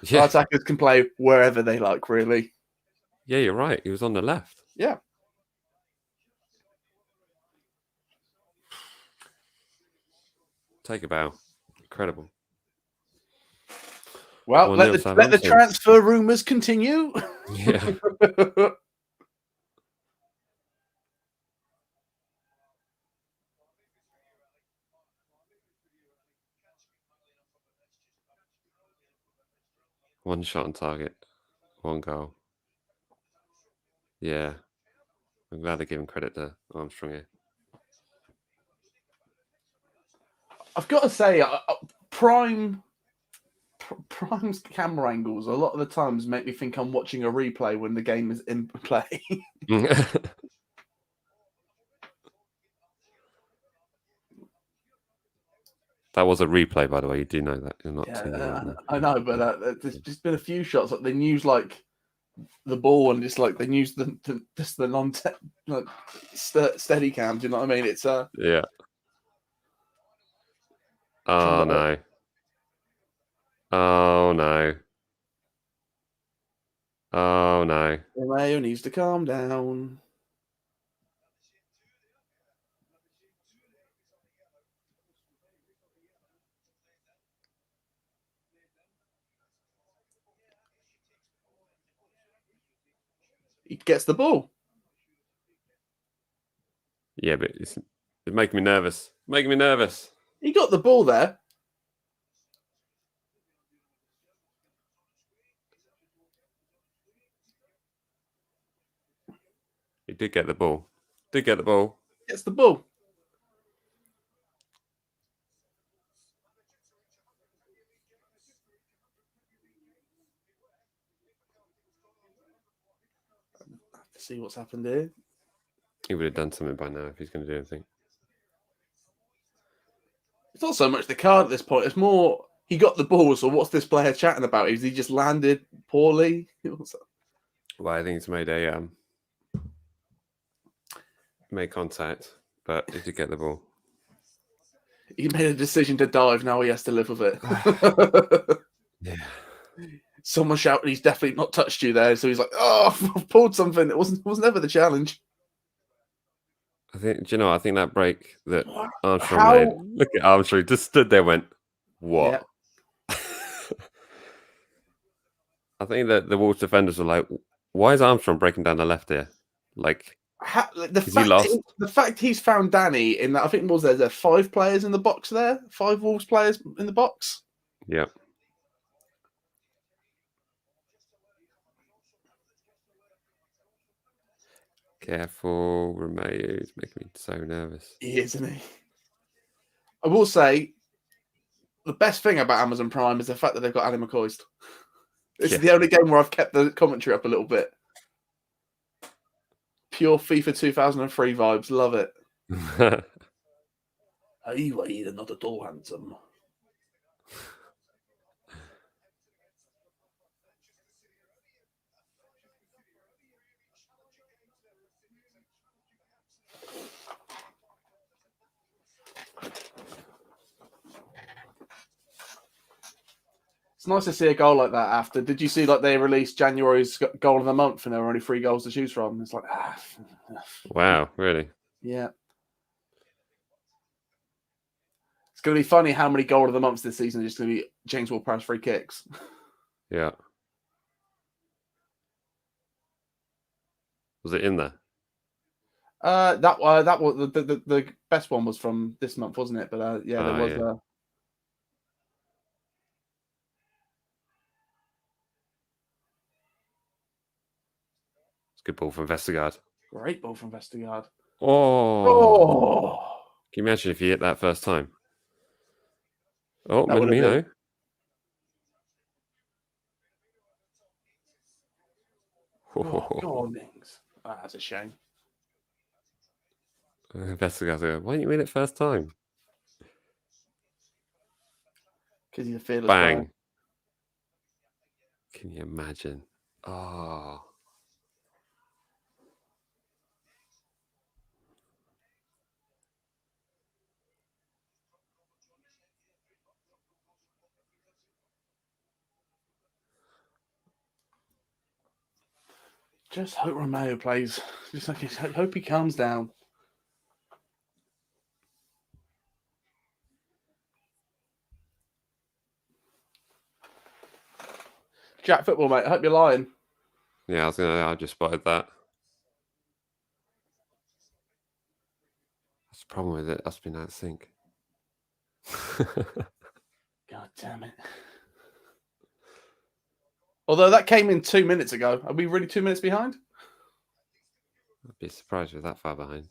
Yeah. Our attackers can play wherever they like, really. Yeah, you're right. He was on the left. Yeah. Take a bow. Incredible. Well, let the transfer rumours continue. Yeah. One shot on target, one goal. Yeah. I'm glad they give him credit to Armstrong here. I've got to say, Prime's camera angles a lot of the times make me think I'm watching a replay when the game is in play. That was a replay, by the way. You do know that. You're not I know, but there's just been a few shots that they use like the ball and just like they use the non steady cam. Do you know what I mean? It's yeah. Oh no. Oh no. Oh no. Romeo needs to calm down. He gets the ball. Yeah, but it's making me nervous. Making me nervous. He got the ball there. He did get the ball. Did get the ball. Gets the ball. See what's happened here. He would have done something by now if he's going to do anything. It's not so much the card at this point. It's more he got the ball. So what's this player chatting about? Is he just landed poorly? Well, I think he's made contact, but he did get the ball. He made a decision to dive. Now he has to live with it. Yeah. Someone shouted, "He's definitely not touched you there." So he's like, "Oh, I've pulled something. It was never the challenge." I think that break that Armstrong made. Look at Armstrong, just stood there, went, "What?" Yeah. I think that the Wolves defenders were like, "Why is Armstrong breaking down the left here?" Like, the fact he's found Danny in that, I think was there 5 players in the box there, 5 Wolves players in the box. Yeah. Careful, Romeo is making me so nervous. He is, isn't he? I will say, the best thing about Amazon Prime is the fact that they've got Annie McCoist. This is the only game where I've kept the commentary up a little bit. Pure FIFA 2003 vibes. Love it. Hey, Wade, not at all handsome. It's nice to see a goal like that after. Did you see like they released January's goal of the month and there were only 3 goals to choose from? It's like, Wow, really? Yeah. It's going to be funny how many goal of the months this season are just going to be James Ward-Prowse free kicks. Yeah. Was it in there? That was the best one was from this month, wasn't it? But yeah, there was. Yeah. It's a good ball from Vestergaard. Great ball from Vestergaard. Oh. Can you imagine if you hit that first time? Oh, Minamino. Oh, that's a shame. Vestergaard, why didn't you win it first time? Because he's a fearless Bang. player. Can you imagine? Oh. Just hope Romeo plays. Just like hope he calms down. Jack Football, mate. I hope you're lying. Yeah, I just spotted that. That's the problem with it. That's been out of sync. God damn it. Although that came in 2 minutes ago. Are we really 2 minutes behind? I'd be surprised if that far behind.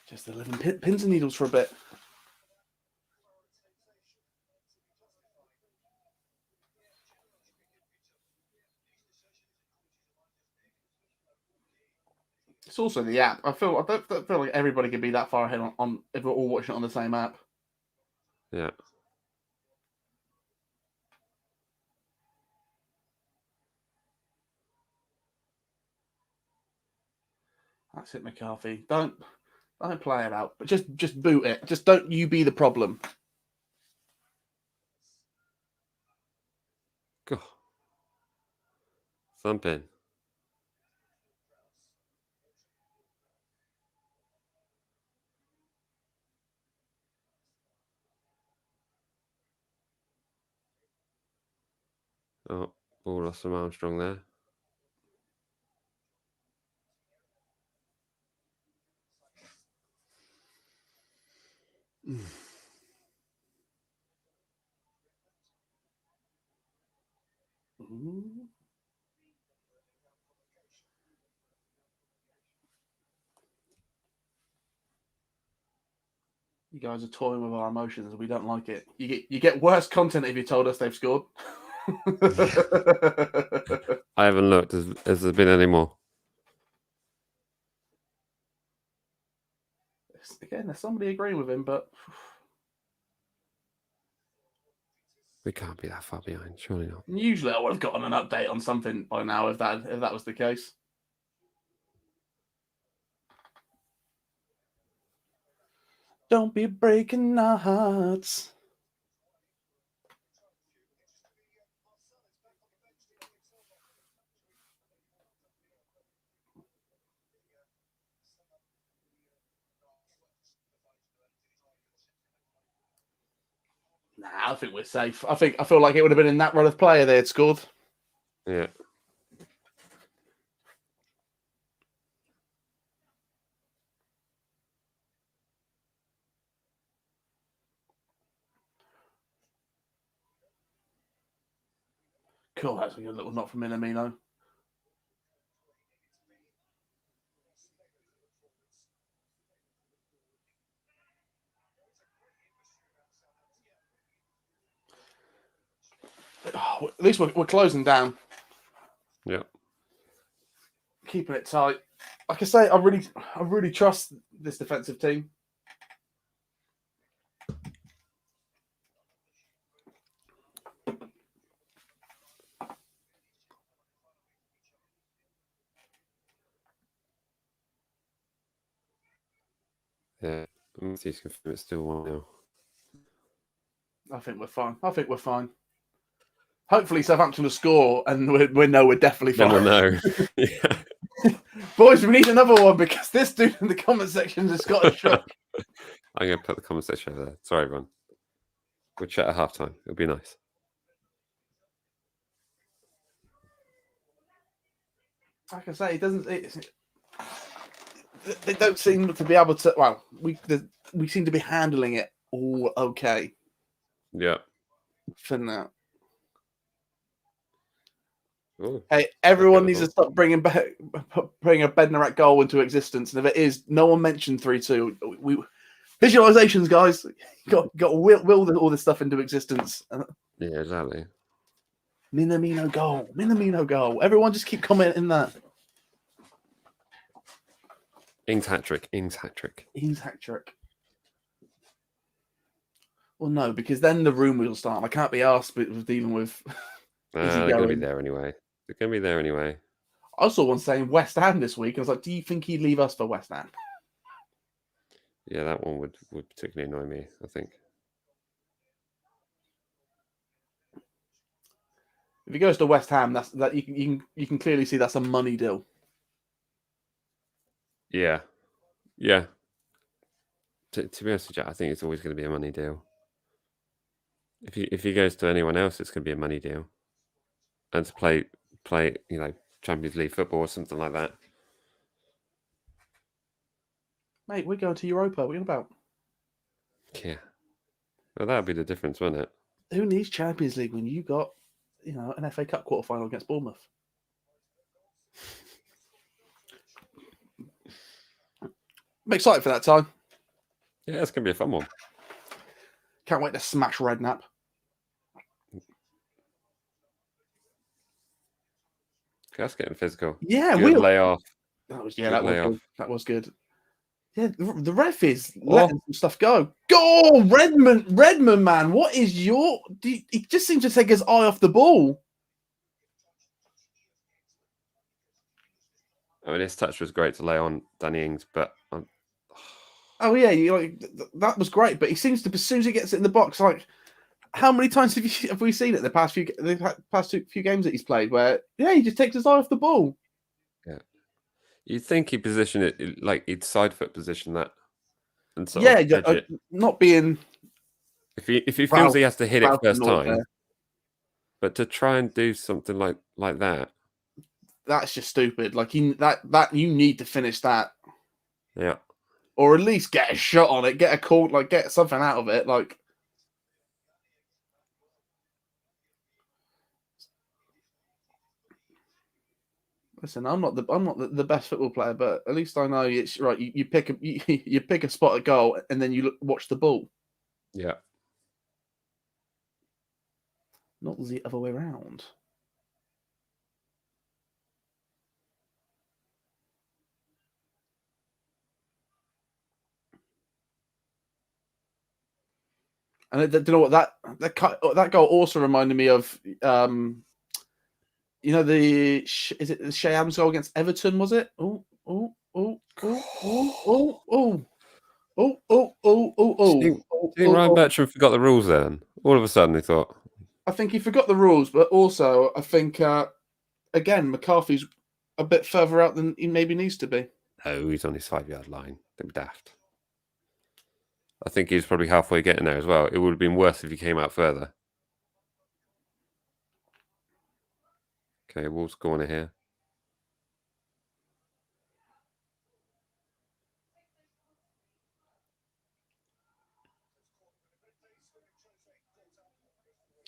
Just the living pins and needles for a bit. It's also the app. I don't feel like everybody can be that far ahead on if we're all watching it on the same app. Yeah. That's it, McCarthy. Don't play it out, but just boot it. Just don't you be the problem. Go. Thumping. Oh, ball lost from Armstrong there. You guys are toying with our emotions. We don't like it. You get worse content if you told us they've scored. I haven't looked. Has there been any more? Again, there's somebody agreeing with him, but We can't be that far behind. Surely not. usually I would have gotten an update on something by now if that was the case. Don't be breaking our hearts. Nah, I think we're safe. I feel like it would have been in that run of play they had scored. Yeah. Cool, that's a good little knock from Minamino. Oh, at least we're closing down. Yeah. Keeping it tight. Like I say, I really trust this defensive team. Yeah. Matthew's confirmed it's still 1-0. I think we're fine. Hopefully Southampton will score, and we're definitely fine. Then we'll know. Yeah. Boys, we need another one because this dude in the comment section has got a shock. I'm going to put the comment section over there. Sorry, everyone. We'll chat at halftime. It'll be nice. Like I say, they don't seem to be able to. Well, we seem to be handling it all okay. Yeah. For now. Ooh, hey, everyone needs to stop bringing a Bednarak goal into existence. And if it is, no one mentioned 3-2. Visualizations, guys. Got to will all this stuff into existence. Yeah, exactly. Minamino goal. Everyone just keep commenting that. Ings hat trick. Well, no, because then the room will start. I can't be asked with dealing with. They're going to be there anyway. I saw one saying West Ham this week. I was like, do you think he'd leave us for West Ham? Yeah, that one would particularly annoy me, I think. If he goes to West Ham, that you can clearly see that's a money deal. Yeah. To be honest with you, I think it's always going to be a money deal. If he goes to anyone else, it's going to be a money deal. And to play, Champions League football or something like that. Mate, we're going to Europa. What are you about? Yeah. Well, that would be the difference, wouldn't it? Who needs Champions League when you got, an FA Cup quarterfinal against Bournemouth? I'm excited for that time. Yeah, it's going to be a fun one. Can't wait to smash Redknapp. That's getting physical. Yeah, we lay off. That was good. Yeah, the ref is letting some stuff go. Go, Redmond, man. What is he just seems to take his eye off the ball. I mean, his touch was great to lay on Danny Ings, but oh yeah, that was great. But he seems to, as soon as he gets it in the box, like, how many times have we seen it the past few games that he's played where he just takes his eye off the ball? Yeah, you'd think he'd position it like he'd side foot position that, and not being. If he feels he has to hit it first time, but to try and do something like that, that's just stupid. Like you need to finish that. Yeah, or at least get a shot on it, get a call, get something out of it, Listen, I'm not the best football player, but at least I know it's right. You pick a spot at goal, and then you watch the ball. Yeah. Not the other way around. And do you know what that goal also reminded me of? Is it the Shea Adams goal against Everton? Was it? Oh! Do you think Ryan Bertram forgot the rules then? All of a sudden, he thought. I think he forgot the rules, but also I think again McCarthy's a bit further out than he maybe needs to be. No, he's on his 5-yard line. They were daft. I think he was probably halfway getting there as well. It would have been worse if he came out further. Okay, Wolves corner here.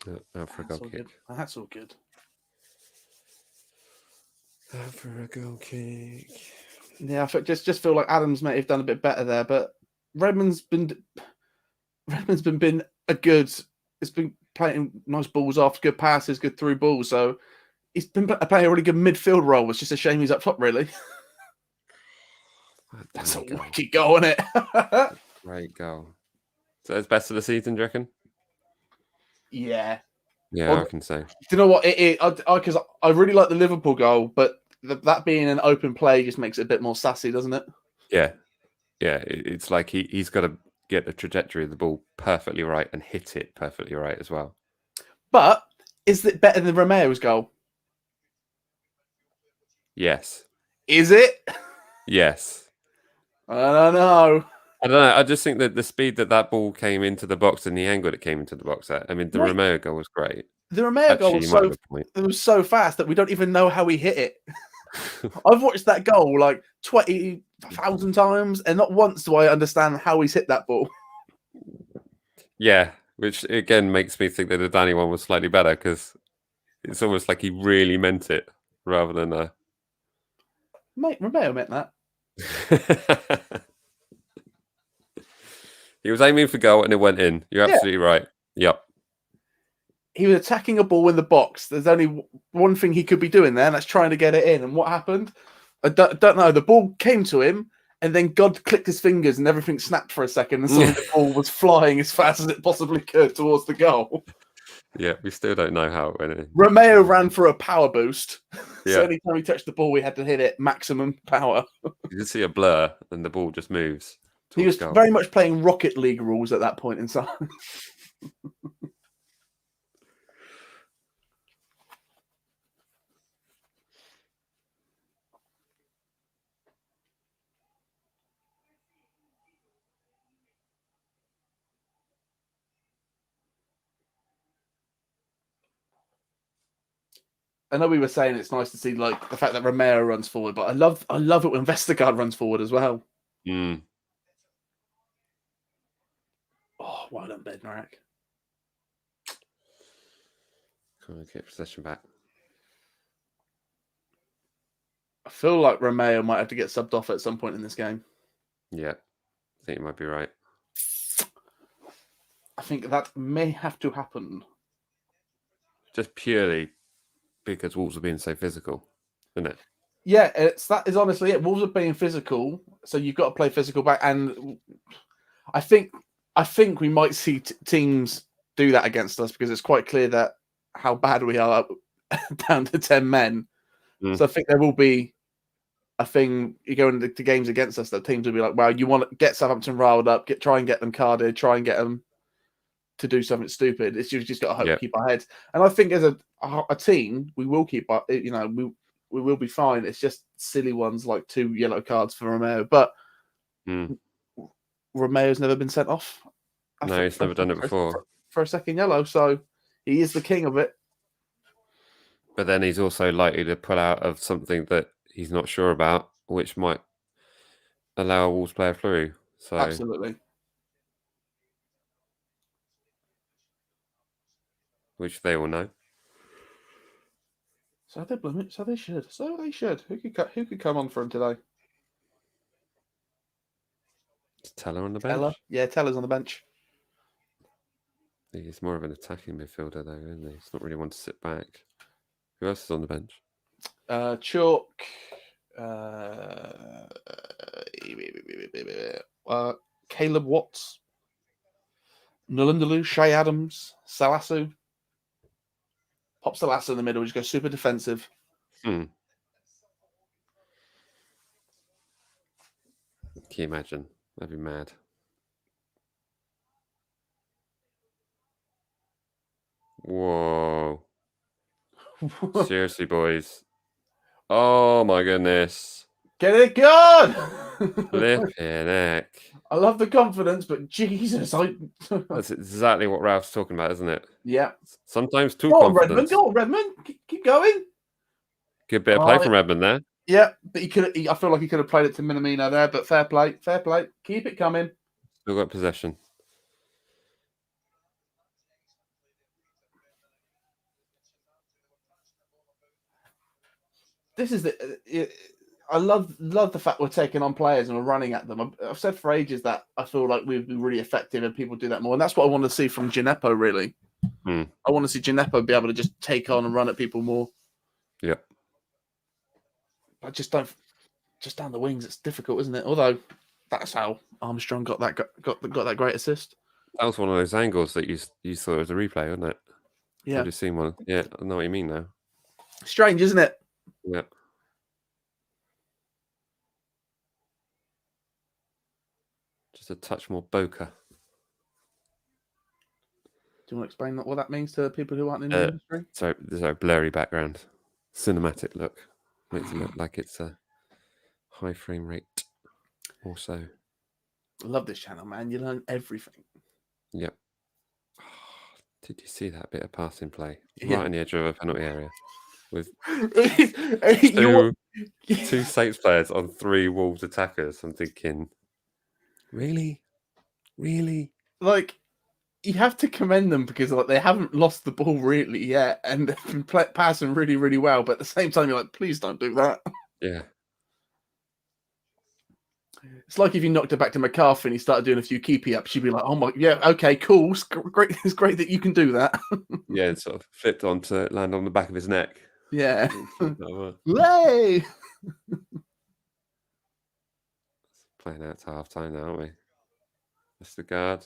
For a goal kick. That's all good. For a goal kick. Yeah, I just feel like Adams may have done a bit better there, but Redmond's been a good. It's been playing nice balls off, good passes, good through balls. So he's been playing a really good midfield role. It's just a shame he's up top, really. That's a wicked goal, isn't it? Great goal. So it's best of the season, do you reckon? Yeah. Yeah, I can say. Do you know what? Because I really like the Liverpool goal, but that being an open play just makes it a bit more sassy, doesn't it? Yeah. Yeah, it's like he's got to get the trajectory of the ball perfectly right and hit it perfectly right as well. But is it better than Romeo's goal? Yes. Is it? Yes. I don't know. I don't know. I just think that the speed that ball came into the box and the angle it came into the box at. I mean, the Romeo goal was great. The Romeo goal was so fast that we don't even know how he hit it. I've watched that goal like 20,000 times, and not once do I understand how he's hit that ball. Yeah, which again makes me think that the Danny one was slightly better because it's almost like he really meant it rather than a. Mate, Romeo meant that. He was aiming for goal and it went in. You're absolutely right. Yep. He was attacking a ball in the box. There's only one thing he could be doing there, and that's trying to get it in. And what happened? I don't know. The ball came to him, and then God clicked his fingers, and everything snapped for a second, and suddenly the ball was flying as fast as it possibly could towards the goal. Yeah, we still don't know how it went in. Romeo ran for a power boost. Yeah. So anytime he touched the ball, we had to hit it maximum power. You can see a blur, and the ball just moves. He was very much playing Rocket League rules at that point in time. I know we were saying it's nice to see like the fact that Romero runs forward, but I love it when Vestergaard runs forward as well. Mm. Oh, well done, Bednarik. Come on, get possession back. I feel like Romeo might have to get subbed off at some point in this game. Yeah, I think you might be right. I think that may have to happen. Just purely because Wolves are being so physical, isn't it? Yeah, that is honestly it. Wolves are being physical, so you've got to play physical back. And I think we might see teams do that against us because it's quite clear that how bad we are down to 10 men. Mm. So I think there will be a thing you go into games against us that teams will be like, "Wow, you want to get Southampton riled up, try and get them carded, try and get them to do something stupid." It's just got to hope to keep our heads. And I think as a team, we will keep our, we will be fine. It's just silly ones like 2 yellow cards for Romeo, but Romeo's never been sent off. No, he's never done it before for a second yellow, so he is the king of it. But then he's also likely to pull out of something that he's not sure about, which might allow a Wolves player through. So absolutely. Which they all know. So they should. Who could come on for him today? Is Teller on the bench? Teller? Yeah, Teller's on the bench. He's more of an attacking midfielder, though, isn't he? He's not really one to sit back. Who else is on the bench? Chalk. Caleb Watts. Nulundalu, Shay Adams, Salasu. Pop Salasu in the middle, just go super defensive. Can you imagine? That'd be mad. Whoa. Seriously, boys. Oh, my goodness. Get it good! Flipping heck. I love the confidence, but Jesus, That's exactly what Ralph's talking about, isn't it? Yeah. Sometimes too confident. Go on, Redmond. Keep going. Good bit of play from Redmond there. Yeah, but I feel like he could have played it to Minamino there, but fair play. Keep it coming. Still got possession. This is I love the fact we're taking on players and we're running at them. I've said for ages that I feel like we've been really effective and people do that more, and that's what I want to see from Gineppo. Really, I want to see Gineppo be able to just take on and run at people more. Yeah, I just don't. Just down the wings, it's difficult, isn't it? Although that's how Armstrong got that great assist. That was one of those angles that you saw as a replay, wasn't it? Yeah, I've just seen one. Yeah, I know what you mean now. Strange, isn't it? Yeah. Just a touch more Boca. you want to explain what that means to people who aren't in the industry? So there's a blurry background, cinematic look, makes it look like it's a high frame rate. Also, I love this channel, man. You learn everything. Yep. Oh, did you see that bit of passing play Yeah. right on the edge of a penalty area with two Saints players on 3 Wolves attackers? I'm thinking, really? Like, you have to commend them because they haven't lost the ball really yet, and they've been passing really, really well. But at the same time, you're like, please don't do that. Yeah. It's like if you knocked it back to McCarthy and he started doing a few keepy ups, you'd be like, oh my, yeah, okay, cool. It's great. It's great that you can do that. Yeah, it sort of flipped on to land on the back of his neck. Yeah. Yay! Playing out to half time now, aren't we? Vestergaard.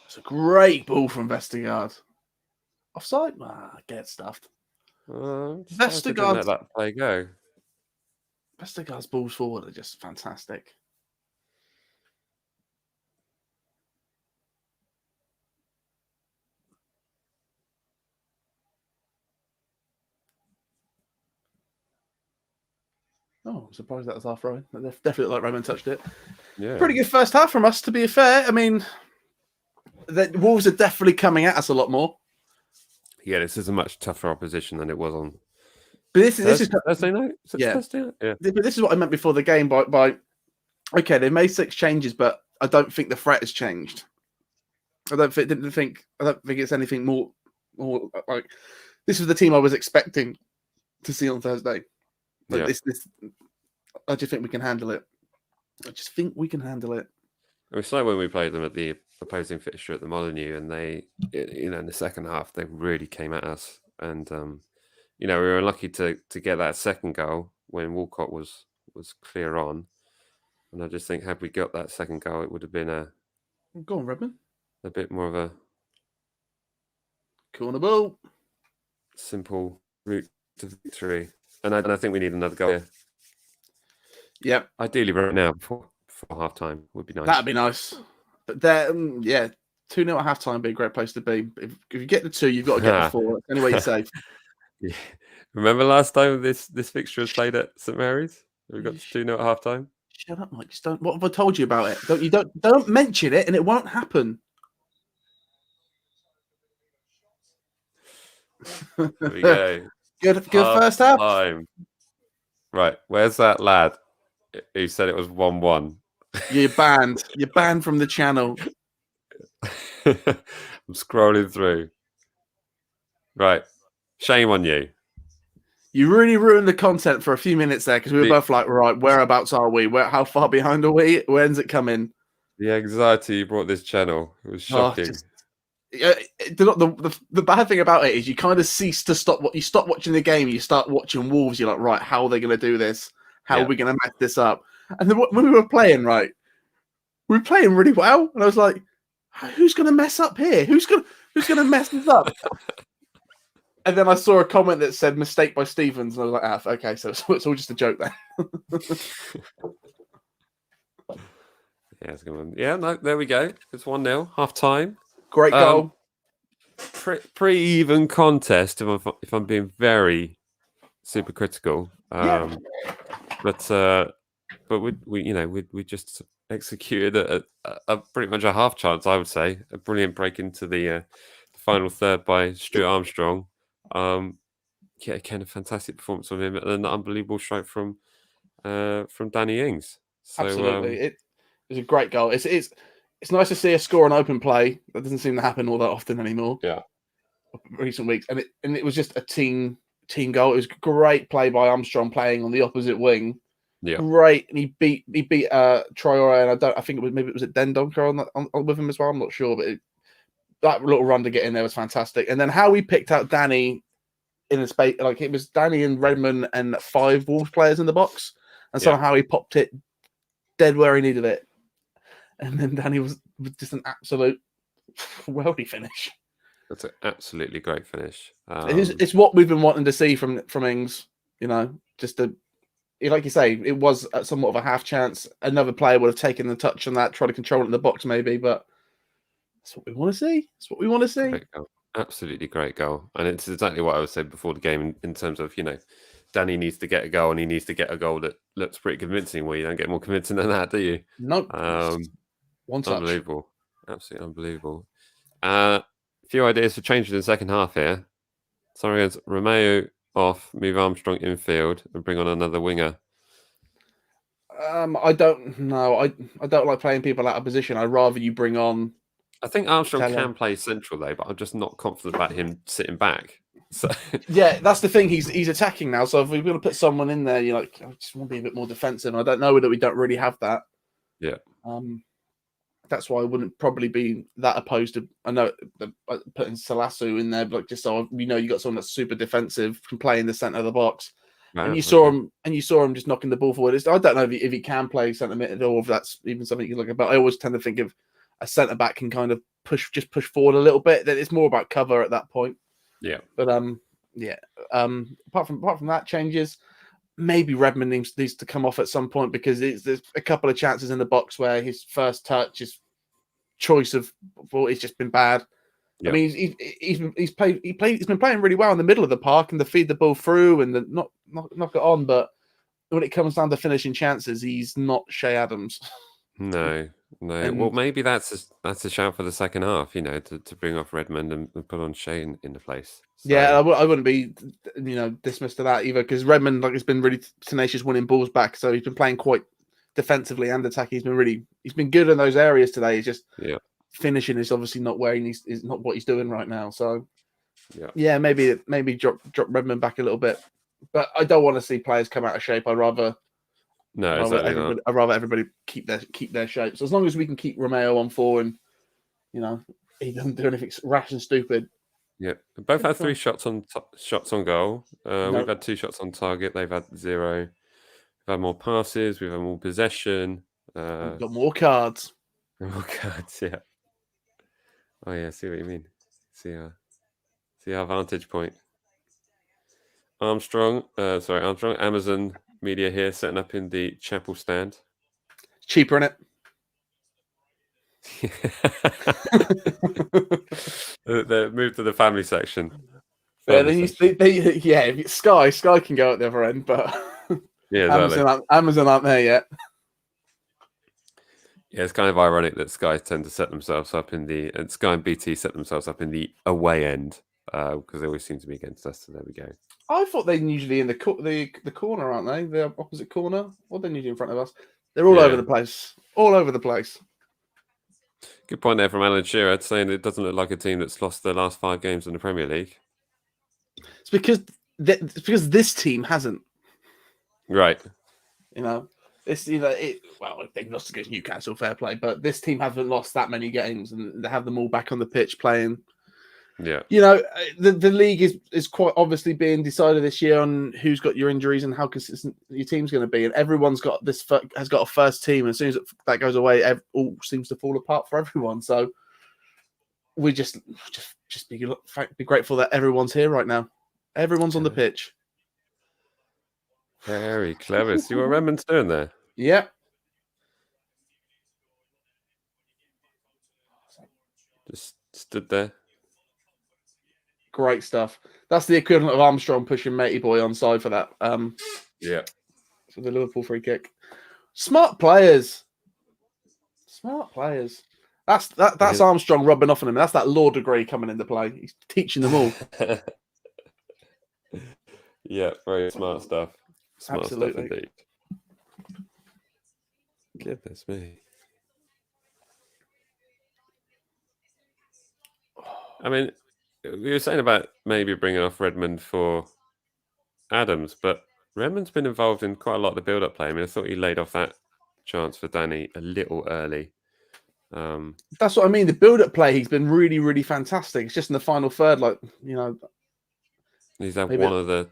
It's a great ball from Vestergaard. Offside? Get stuffed. Vestergaard let that play go. Vestergaard's balls forward are just fantastic. Oh, I'm surprised that was half right. Definitely looked like Roman touched it. Yeah. Pretty good first half from us, to be fair. I mean, the Wolves are definitely coming at us a lot more. Yeah, this is a much tougher opposition than it was on. But this is Thursday night. Yeah. Thursday night? Yeah. But this is what I meant before the game. By okay, they made 6 changes, but I don't think the threat has changed. I don't think it's anything more like this was the team I was expecting to see on Thursday. But this I just think we can handle it. It was like when we played them at the opposing fixture at the Molyneux, and they, in the second half, they really came at us. And, we were unlucky to get that second goal when Walcott was clear on. And I just think, had we got that second goal, it would have been Go on, Redmond. A bit more of a corner ball, simple route to victory. And I think we need another goal here. Yep. Ideally right now before half time would be nice. That'd be nice. But there, 2-0 at half time would be a great place to be. If you get the 2, you've got to get the 4. Anyway, you're safe. Yeah. Remember last time this fixture was played at St Mary's? We got 2-0 at half time. Shut up, Mike. Just don't. What have I told you about it? Don't mention it, and it won't happen. There we go. Good first half. Time. Right, where's that lad who said it was 1-1? You're banned. You're banned from the channel. I'm scrolling through. Right, shame on you. You really ruined the content for a few minutes there because we were both like, right, whereabouts are we? How far behind are we? When's it coming? The anxiety you brought this channel. It was shocking. The bad thing about it is you kind of cease to stop. You stop watching the game. You start watching Wolves. You're like, right, how are they going to do this? How are we going to mess this up? And then when we were playing, right, we were playing really well, and I was like, who's going to mess up here? Who's going to mess this up? And then I saw a comment that said mistake by Stevens, and I was like, okay, so it's all just a joke then. Yeah, it's going. Yeah, no, there we go. It's 1-0, half time. Great goal. Pretty even contest, if I'm being very super critical. But we just executed a pretty much a half chance, I would say. A brilliant break into the final third by Stuart Armstrong. Again, a fantastic performance from him, and an unbelievable strike from Danny Ings. So, absolutely, it was a great goal. It's nice to see a score on open play. That doesn't seem to happen all that often anymore. Yeah, recent weeks, and it was just a team goal. It was great play by Armstrong playing on the opposite wing. Yeah, great, and he beat Traore, and I think it was Dendonker on with him as well. I'm not sure, but that little run to get in there was fantastic. And then how we picked out Danny in the space, like it was Danny and Redmond and 5 Wolves players in the box, and somehow he popped it dead where he needed it. And then Danny was just an absolute worldy finish. That's an absolutely great finish. It's what we've been wanting to see from Ings. Just like you say, it was somewhat of a half chance. Another player would have taken the touch on that, tried to control it in the box maybe, but That's what we want to see. That's what we want to see. Great goal. Absolutely great goal. And it's exactly what I was saying before the game in terms of, Danny needs to get a goal and he needs to get a goal that looks pretty convincing. Well, you don't get more convincing than that, do you? No. One touch. Unbelievable. Absolutely unbelievable. A few ideas for changes in the second half here. Sorry, against Romeo off, move Armstrong infield and bring on another winger. I don't know. I don't like playing people out of position. I'd rather you bring on. I think Armstrong can play central though, but I'm just not confident about him sitting back. So yeah, that's the thing. He's attacking now. So if we're going to put someone in there, I just want to be a bit more defensive. I don't know whether we don't really have that. Yeah. That's why I wouldn't probably be that opposed to. I know putting Salasu in there, but just so you got someone that's super defensive, can play in the center of the box. And you saw him just knocking the ball forward. I don't know if he can play centre mid or if that's even something you look at. But I always tend to think of a centre back can kind of push forward a little bit. That it's more about cover at that point. Yeah. But apart from that, changes. Maybe Redmond needs to come off at some point because there's a couple of chances in the box where his first touch, his choice of ball, it's just been bad. Yep. I mean, he's been playing really well in the middle of the park and the feed the ball through and the knock it on. But when it comes down to finishing chances, he's not Shea Adams. No. Well, maybe that's a shout for the second half. To bring off Redmond and put on Shea in the place. So. Yeah, I wouldn't be dismissed to that either because Redmond has been really tenacious winning balls back. So he's been playing quite defensively and attacking. He's been good in those areas today. He's just finishing is obviously not where is not what he's doing right now. So maybe drop Redmond back a little bit, but I don't want to see players come out of shape. I'd rather everybody keep their shape. So as long as we can keep Romeo on 4 and he doesn't do anything rash and stupid. Yeah, both had 3 shots on goal. We've had 2 shots on target. They've had 0. We've had more passes. We've had more possession. We've got more cards. More cards, yeah. Oh yeah, see what you mean. See our vantage point. Armstrong. Amazon Media here, setting up in the chapel stand. Cheaper, innit? They moved to the family section. Sky can go at the other end, but Amazon aren't there yet. Yeah, it's kind of ironic that Sky tend to set themselves up and Sky and BT set themselves up in the away end because they always seem to be against us. So there we go. I thought they're usually in the corner, aren't they? The opposite corner. Or they're usually in front of us. They're all over the place. All over the place. Good point there from Alan Shearer saying it doesn't look like a team that's lost their last 5 games in the Premier League. It's because this team hasn't. Right. They've lost against Newcastle, fair play, but this team haven't lost that many games and they have them all back on the pitch playing. Yeah. The league is quite obviously being decided this year on who's got your injuries and how consistent your team's going to be. And everyone's got has got a first team. And as soon as that goes away, all seems to fall apart for everyone. So we just be grateful that everyone's here right now. Everyone's on the pitch. Very clever. See what Redmond's doing there? Yeah. Just stood there. Great stuff. That's the equivalent of Armstrong pushing Matey Boy onside for that. For the Liverpool free kick. Smart players. That's Armstrong rubbing off on him. That's that law degree coming into play. He's teaching them all. Yeah, very smart stuff. Absolutely. Stuff indeed. Goodness me. I mean, we were saying about maybe bringing off Redmond for Adams, but Redmond's been involved in quite a lot of the build-up play. I mean, I thought he laid off that chance for Danny a little early. That's what I mean. The build-up play, he's been really, really fantastic. It's just in the final third, he's had one of the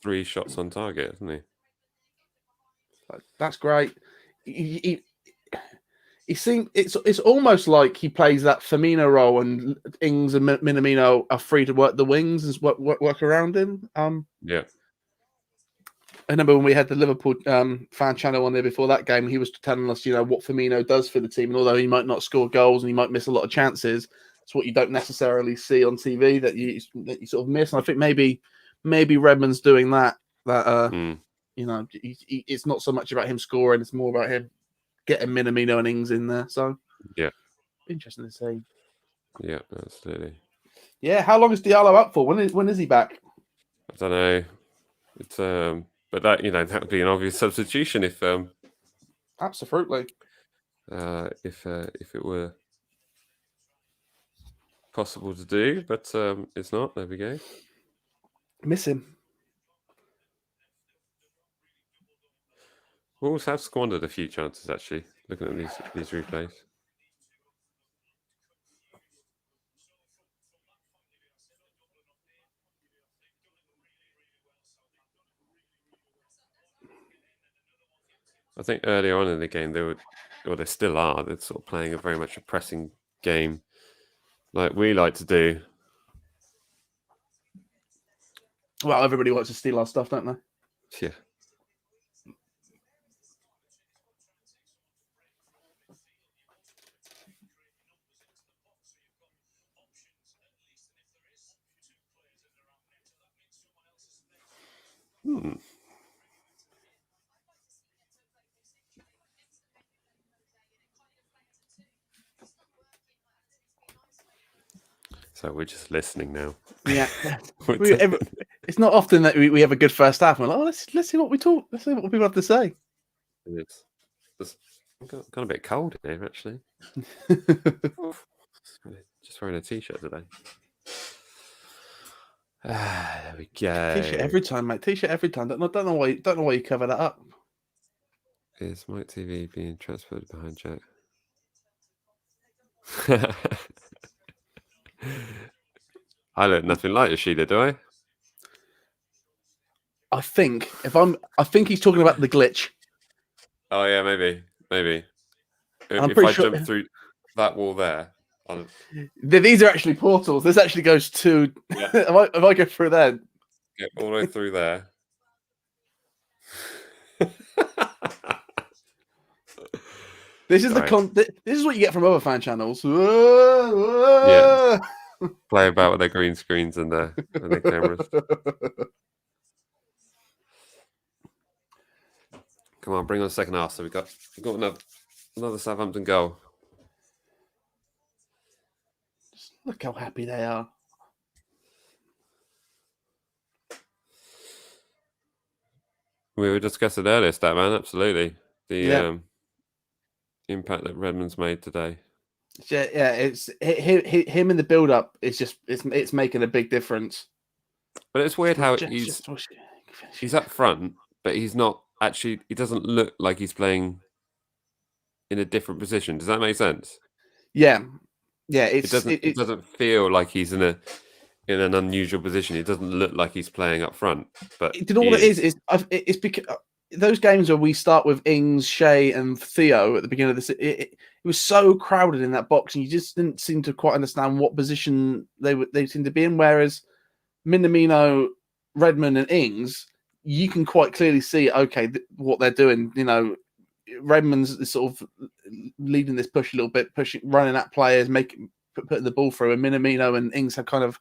3 shots on target, hasn't he? That's great. He seems it's almost like he plays that Firmino role, and Ings and Minamino are free to work the wings and work around him. Yeah. I remember when we had the Liverpool fan channel on there before that game, he was telling us, what Firmino does for the team. And although he might not score goals and he might miss a lot of chances, it's what you don't necessarily see on TV that you sort of miss. And I think maybe Redmond's doing that. It's not so much about him scoring; it's more about him getting Minamino and Ings in there. So yeah, interesting to see. Yeah, absolutely. Yeah, how long is Diallo up for? When is he back? I don't know. It's but that that would be an obvious substitution if absolutely if it were possible to do, but it's not. There we go. Miss him. Wolves have squandered a few chances actually. Looking at these replays. I think earlier on in the game they still are. They're sort of playing very much a pressing game, like we like to do. Well, everybody wants to steal our stuff, don't they? Yeah. So we're just listening now. Yeah, it's not often that we have a good first half. And we're like, let's see what we talk. Let's see what people have to say. It's got a bit cold in here actually. Just wearing a t-shirt today. There we go. T-shirt every time, mate. T-shirt every time. Don't know why you cover that up. Is Mike TV being transferred behind Jack? I look nothing like Yoshida, do I? I think he's talking about the glitch. Oh yeah, maybe. I'm if pretty I sure... jump through that wall there, these are actually portals. This actually goes to. Yeah. if I go through there, get all the way through there. This is this is what you get from other fan channels. Yeah. Play about with their green screens and their cameras. Come on, bring on the second half. So we've got another Southampton goal. Just look how happy they are. We were discussing earlier, Statman. Absolutely, the impact that Redmond's made today. Yeah, it's him in the build-up. It's making a big difference. But it's weird how he's up front, but he's not actually. He doesn't look like he's playing in a different position. Does that make sense? Yeah. It doesn't feel like he's in an unusual position. It doesn't look like he's playing up front. But all it is it's because those games where we start with Ings, Shea, and Theo at the beginning of this, it was so crowded in that box, and you just didn't seem to quite understand what position they seemed to be in. Whereas Minamino, Redmond, and Ings, you can quite clearly see what they're doing. Redmond's sort of leading this push a little bit, running at players, putting the ball through, and Minamino and Ings have kind of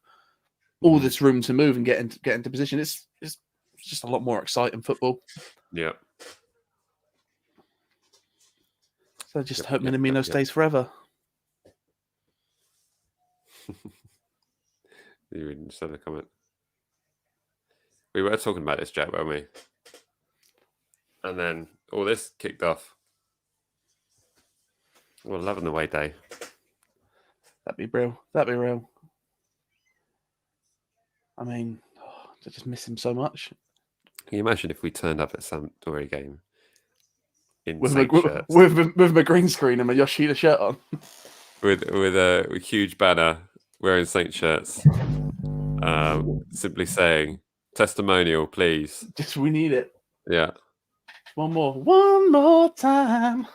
all this room to move and get into position. It's just a lot more exciting football. Yeah. So I just hope Minamino stays forever. You didn't send a comment. We were talking about this, Jack, weren't we? And then all this kicked off. Well, 11 away day. That'd be real. I mean, I just miss him so much. Can you imagine if we turned up at some Sampdoria game with my green screen and my Yoshida shirt on, with a huge banner, wearing Saint shirts, simply saying testimonial, please. We need it. Yeah. One more time.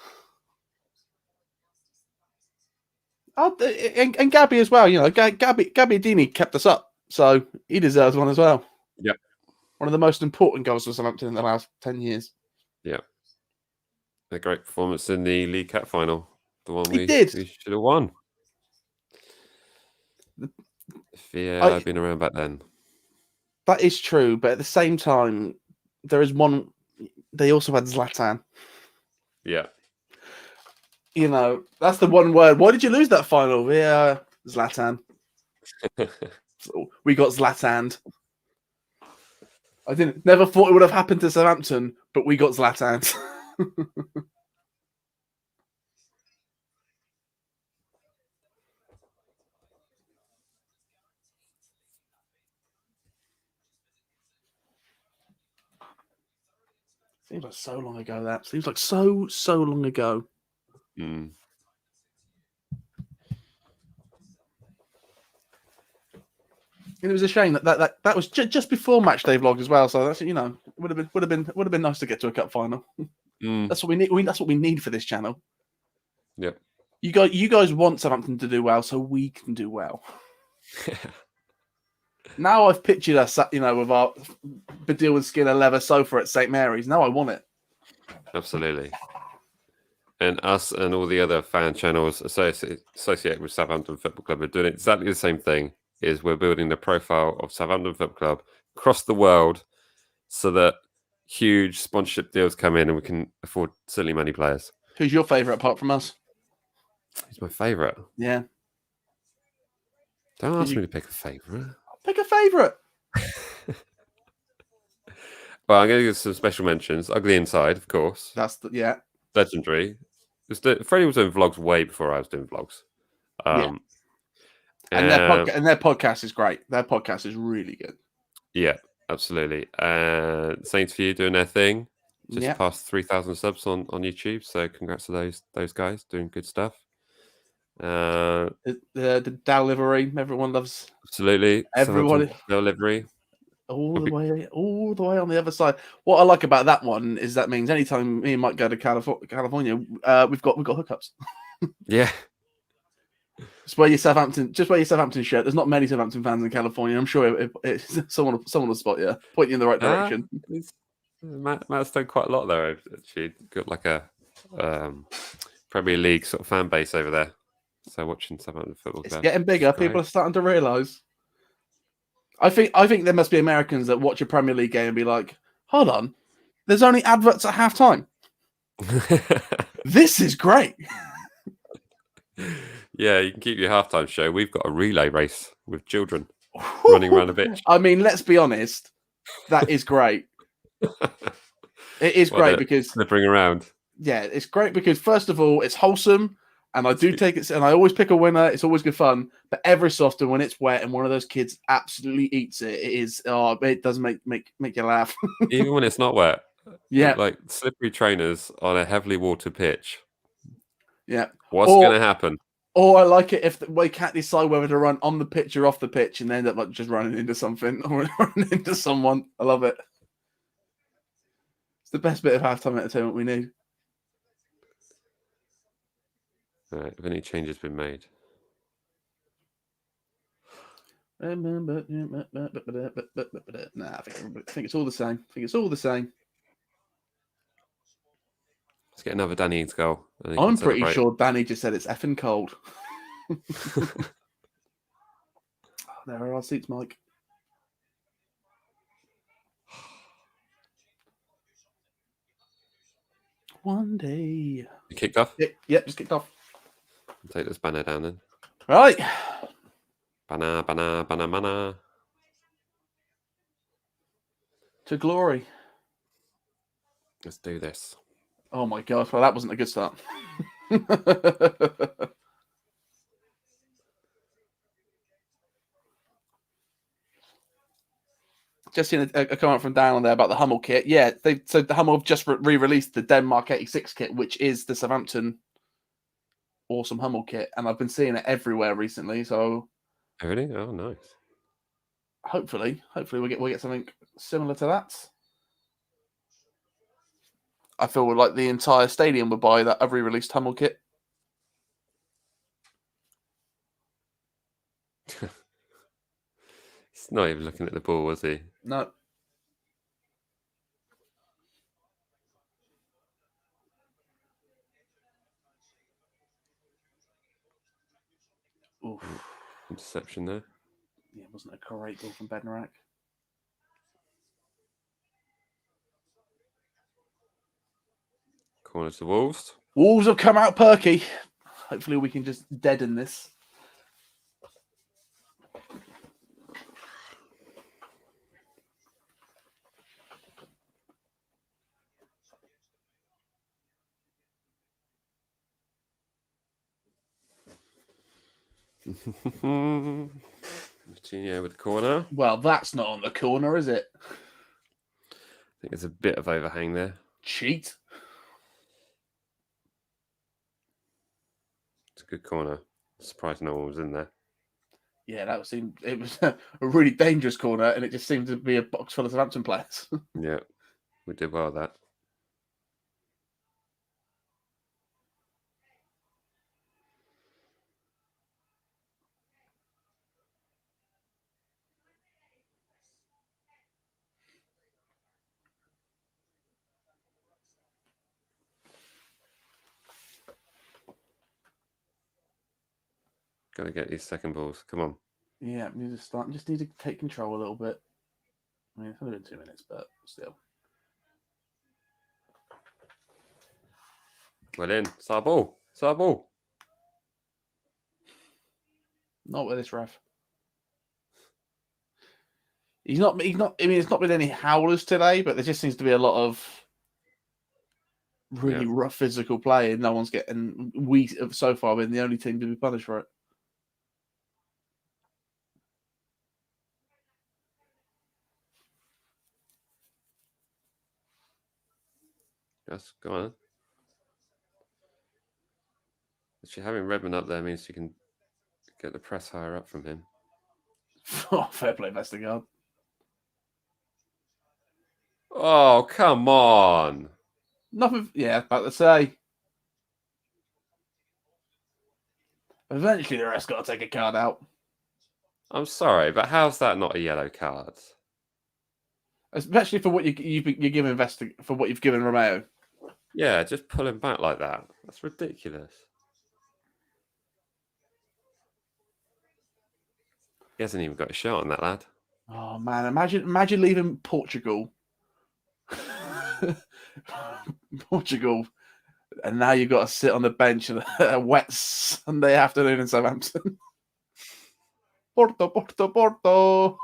And Gabby as well. Gabby Dini kept us up, so he deserves one as well. Yep. One of the most important goals for Southampton in the last 10 years. Yeah. A great performance in the League Cup final. The one He we did. should have won. If I'd been around back then. That is true, but at the same time, there is one. They also had Zlatan. Yeah. You know, that's the one word. Why did you lose that final? Yeah, Zlatan. So we got Zlatan. I never thought it would have happened to Southampton, but we got Zlatan. Seems like so long ago. That seems like so long ago. Mm. And it was a shame that was just before MatchDayVlogs as well. So that's would have been nice to get to a cup final. Mm. That's what we need. That's what we need for this channel. Yep. You guys want Southampton to do well, so we can do well. Now I've pictured us, with our Badil and Skinner leather sofa at St Mary's. Now I want it. Absolutely. And us and all the other fan channels associated with Southampton Football Club are doing exactly the same thing. Is we're building the profile of Southampton Football Club across the world so that huge sponsorship deals come in and we can afford silly money players. Who's your favourite apart from us? Who's my favourite? Yeah. Don't ask me to pick a favourite. Pick a favourite. Well, I'm going to give some special mentions. Ugly Inside, of course. That's legendary. Freddie was doing vlogs way before I was doing vlogs. And their podcast is great. Their podcast is really good. Yeah, absolutely. Saints for You doing their thing. Just past 3,000 subs on YouTube. So congrats to those guys doing good stuff. The delivery, everyone loves. Absolutely, everyone delivery. All the way on the other side. What I like about that one is that means anytime me and Mike go to California, we've got hookups. Yeah. Just wear your Southampton shirt. There's not many Southampton fans in California. I'm sure someone will spot you, point you in the right direction. Matt's done quite a lot there. Actually, got like a Premier League sort of fan base over there. So watching Southampton Football Club, it's getting bigger. People are starting to realise. I think there must be Americans that watch a Premier League game and be like, "Hold on, there's only adverts at halftime. This is great." Yeah, you can keep your halftime show. We've got a relay race with children running around a pitch. I mean, let's be honest, that is great. It is great because they bring around. Yeah, it's great because first of all, it's wholesome. And I do take it, and I always pick a winner. It's always good fun. But every so often, when it's wet and one of those kids absolutely eats it, it does make you laugh. Even when it's not wet. Yeah. Like slippery trainers on a heavily watered pitch. Yeah. What's going to happen? Or I like it if they can't decide whether to run on the pitch or off the pitch and they end up like just running into something or running into someone. I love it. It's the best bit of halftime entertainment we need. All right, have any changes been made? Nah, I think it's all the same. Let's get another Danny Ings goal. I'm pretty sure Danny just said it's effing cold. There are our seats, Mike. One day. You kicked off? Yep, just kicked off. Take this banner down then. Right. Banner. To glory. Let's do this. Oh my gosh, well that wasn't a good start. Just seen a comment from Dan on there about the Hummel kit. Yeah, so the Hummel have just re-released the Denmark 86 kit, which is the Southampton awesome Hummel kit, and I've been seeing it everywhere recently. So, really? Oh, nice. Hopefully we'll get something similar to that. I feel like the entire stadium would buy that re-released Hummel kit. He's not even looking at the ball, was he? No. interception there. Yeah, it wasn't a great goal from Bednarak. Corner to Wolves. Wolves have come out perky. Hopefully we can just deaden this. Coutinho with the corner. Well, that's not on the corner, is it? I think there's a bit of overhang there. Cheat. It's a good corner. Surprised no one was in there. Yeah, that seemed it was a really dangerous corner, and it just seemed to be a box full of Southampton players. Yeah, we did well with that. Got to get these second balls. Come on. Yeah, we need to start. Just need to take control a little bit. I mean, it's only been 2 minutes, but still. Well in. Start ball. Start ball. Not with this ref. He's not. I mean, it's not been any howlers today, but there just seems to be a lot of really rough physical play, and no one's getting. We have so far been the only team to be punished for it. Yes, go on. Actually, having Redmond up there means you can get the press higher up from him. Oh, fair play, Vestergaard. Oh, come on. Nothing. Yeah, about to say. Eventually, the ref's got to take a card out. I'm sorry, but how's that not a yellow card? Especially for what you're giving for what you've given Romeo. Yeah, just pull him back like that. That's ridiculous. He hasn't even got a shot on that lad. Oh man, imagine leaving Portugal. Portugal, and now you've got to sit on the bench on a wet Sunday afternoon in Southampton. Porto, Porto, Porto.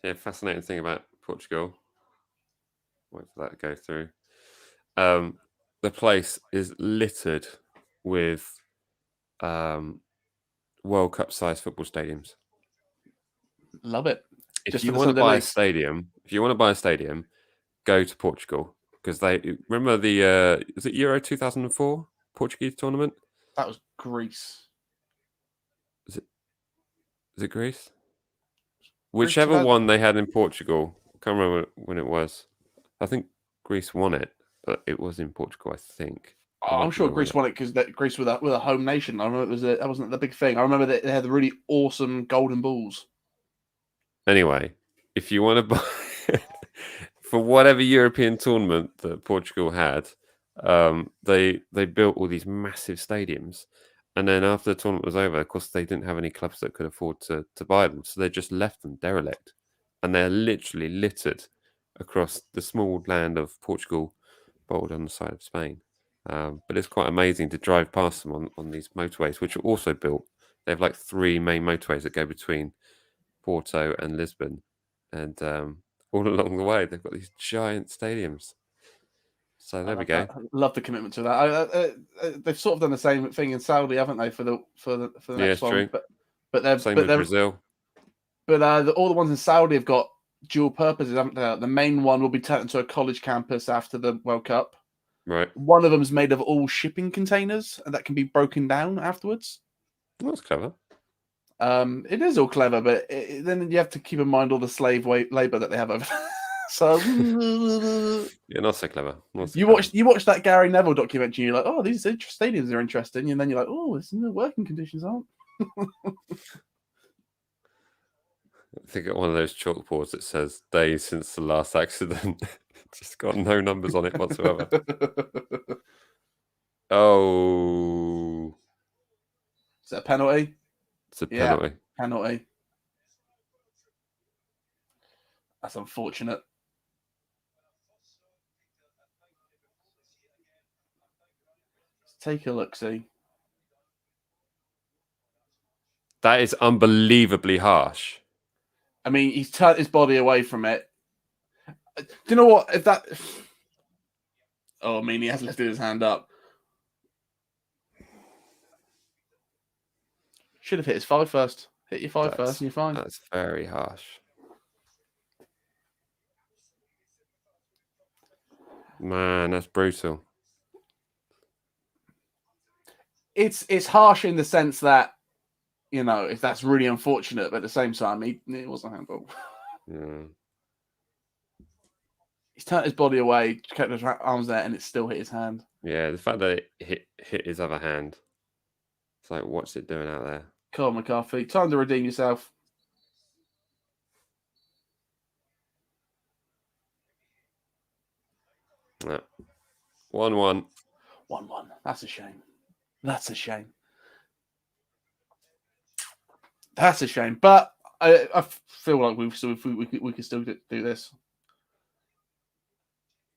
Yeah, fascinating thing about Portugal. Wait for that to go through. The place is littered with World Cup sized football stadiums. Love it. If you want to buy a stadium, go to Portugal because they remember the is it Euro 2004 Portuguese tournament? That was Greece. Is it Greece? Whichever one they had in Portugal. I can't remember when it was. I think Greece won it, but it was in Portugal, I think. I'm sure Greece won it because Greece were a home nation. I remember that wasn't the big thing. I remember that they had the really awesome golden balls. Anyway, if you want to buy for whatever European tournament that Portugal had, they built all these massive stadiums, and then after the tournament was over, of course, they didn't have any clubs that could afford to buy them, so they just left them derelict, and they're literally littered across the small land of Portugal, bordering on the side of Spain. But it's quite amazing to drive past them on these motorways, which are also built. They have like 3 main motorways that go between Porto and Lisbon, and all along the way they've got these giant stadiums. So there we go. I love the commitment to that. They've sort of done the same thing in Saudi, haven't they, for the next one? True. But they're same with Brazil. But all the ones in Saudi have got dual purposes, haven't they? The main one will be turned into a college campus after the World Cup. Right. One of them is made of all shipping containers, and that can be broken down afterwards. That's clever. It is all clever, but then you have to keep in mind all the slave labor that they have over there. So yeah, not so clever. You watch that Gary Neville documentary, and you're like, oh, these stadiums are interesting, and then you're like, oh, it's in the working conditions, aren't? I think at one of those chalkboards it says days since the last accident. Just got no numbers on it whatsoever. Oh, Is it a penalty? it's a Yeah, penalty. penalty. That's unfortunate. Let's take a look, see. That is unbelievably harsh. I mean, he's turned his body away from it. Do you know what? If that... Oh, I mean, he has lifted his hand up. Should have hit his thigh first. Hit your thigh first and you're fine. That's very harsh. Man, that's brutal. It's harsh in the sense that, you know, if that's really unfortunate, but at the same time, it wasn't a handball. Yeah. He's turned his body away, kept his arms there, and it still hit his hand. Yeah, the fact that it hit his other hand. It's like, what's it doing out there? Come on, McCarthy. Time to redeem yourself. Yeah. 1-1. 1-1. That's a shame. That's a shame. That's a shame. But I feel like we could still do this.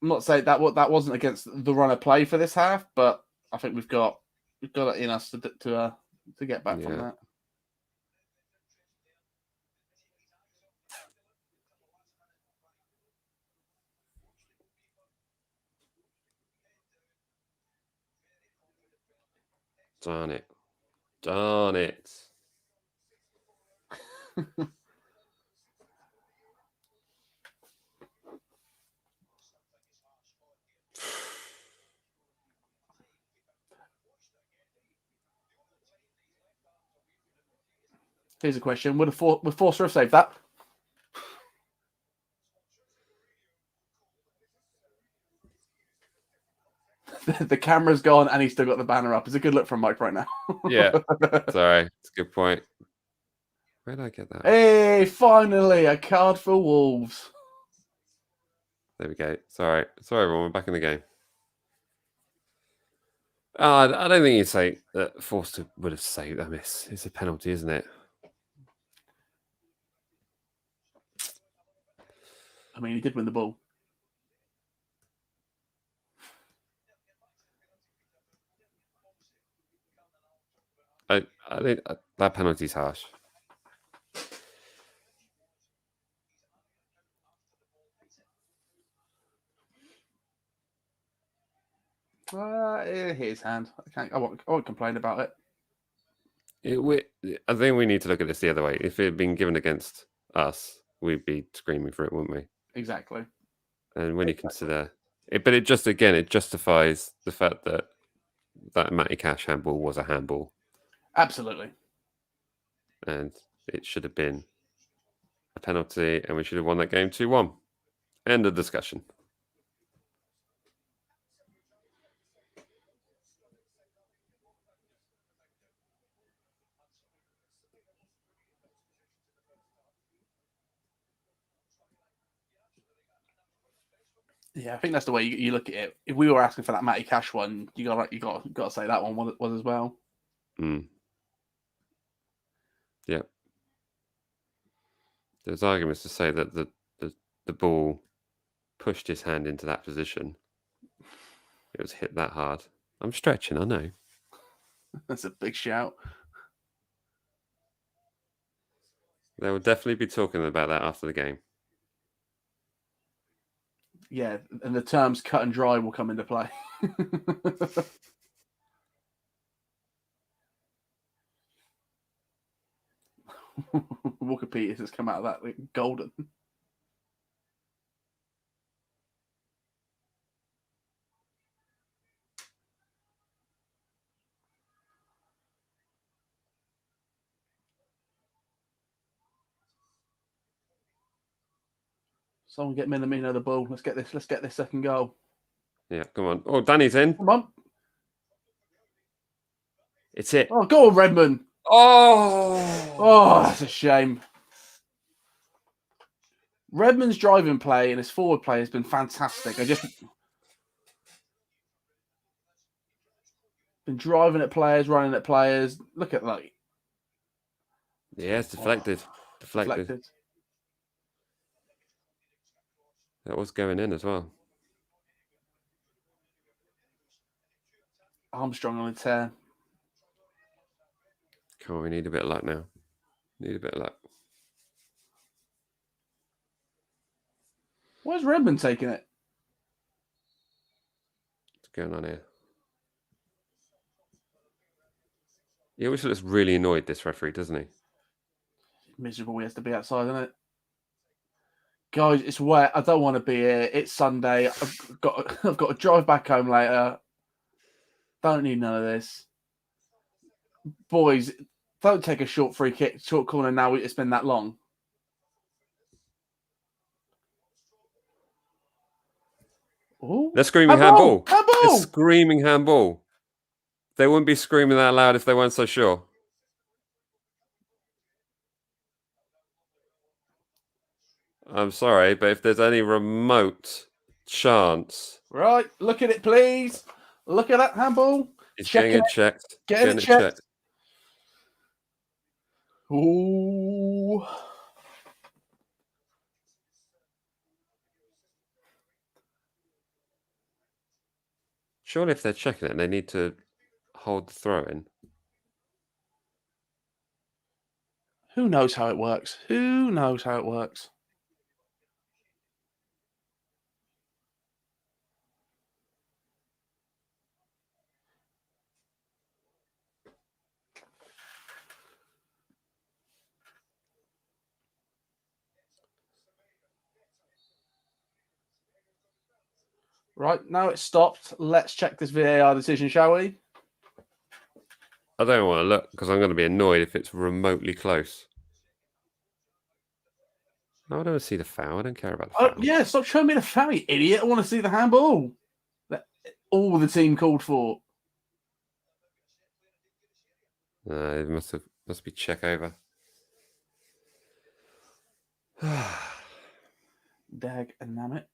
I'm not saying that wasn't against the run of play for this half, but I think we've got it in us to get back from that. Darn it. Darn it. Here's a question: would Forster have saved that? The camera's gone and he's still got the banner up. It's a good look from Mike right now. Yeah. Sorry. It's a good point. Where did I get that? Hey, finally, a card for Wolves. There we go. Sorry, everyone. We're back in the game. I don't think you'd say that Forster would have saved that miss. It's a penalty, isn't it? I mean, he did win the ball. I think that penalty's harsh. His hand. I won't complain about it. I think we need to look at this the other way. If it had been given against us, we'd be screaming for it, wouldn't we? Exactly. And when you consider it, but it justifies the fact that Matty Cash handball was a handball. Absolutely. And it should have been a penalty, and we should have won that game 2-1. End of discussion. Yeah, I think that's the way you look at it. If we were asking for that Matty Cash one, you got to say that one was as well. Yeah. There's arguments to say that the ball pushed his hand into that position. It was hit that hard. I'm stretching, I know. That's a big shout. They will definitely be talking about that after the game. Yeah, and the terms cut and dry will come into play. Walker Peters has come out of that like, golden. Someone get Minamino the ball. Let's get this second goal. Yeah, come on. Oh, Danny's in. Come on. It's it. Oh, go on, Redmond. Oh, that's a shame. Redmond's driving play and his forward play has been fantastic. And driving at players, running at players. Look at that. Yeah, it's deflected. Deflected. That was going in as well. Armstrong on a tear. Come on, we need a bit of luck now. Need a bit of luck. Where's Redmond taking it? What's going on here? He always looks really annoyed, this referee, doesn't he? Miserable he has to be outside, isn't it? Guys, it's wet. I don't want to be here. It's Sunday. I've got to drive back home later. Don't need none of this. Boys, don't take a short free kick, short corner now. It's been that long. Ooh. They're screaming handball. Handball! They're screaming handball. They wouldn't be screaming that loud if they weren't so sure. I'm sorry, but if there's any remote chance... Right, look at it, please. Look at that handball. He's getting it checked. Getting it checked. Ooh. Surely if they're checking it, they need to hold the throw in. Who knows how it works? Who knows how it works? Right, now it's stopped. Let's check this VAR decision, shall we? I don't want to look because I'm going to be annoyed if it's remotely close. No, I don't want to see the foul. I don't care about the foul. Yeah, stop showing me the foul, you idiot. I want to see the handball. That all the team called for. It must be check over. Dag and nammit.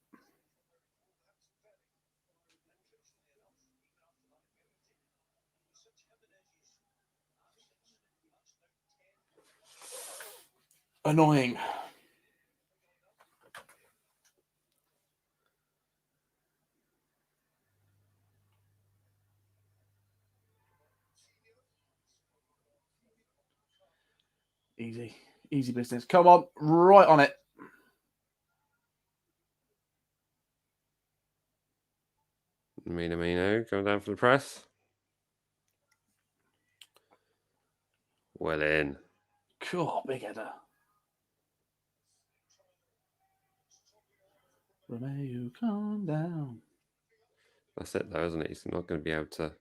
Annoying. Easy business. Come on, right on it. Minamino going down for the press. Well in. Cool, big header. Romeo, calm down. That's it though, isn't it? He's not going to be able to...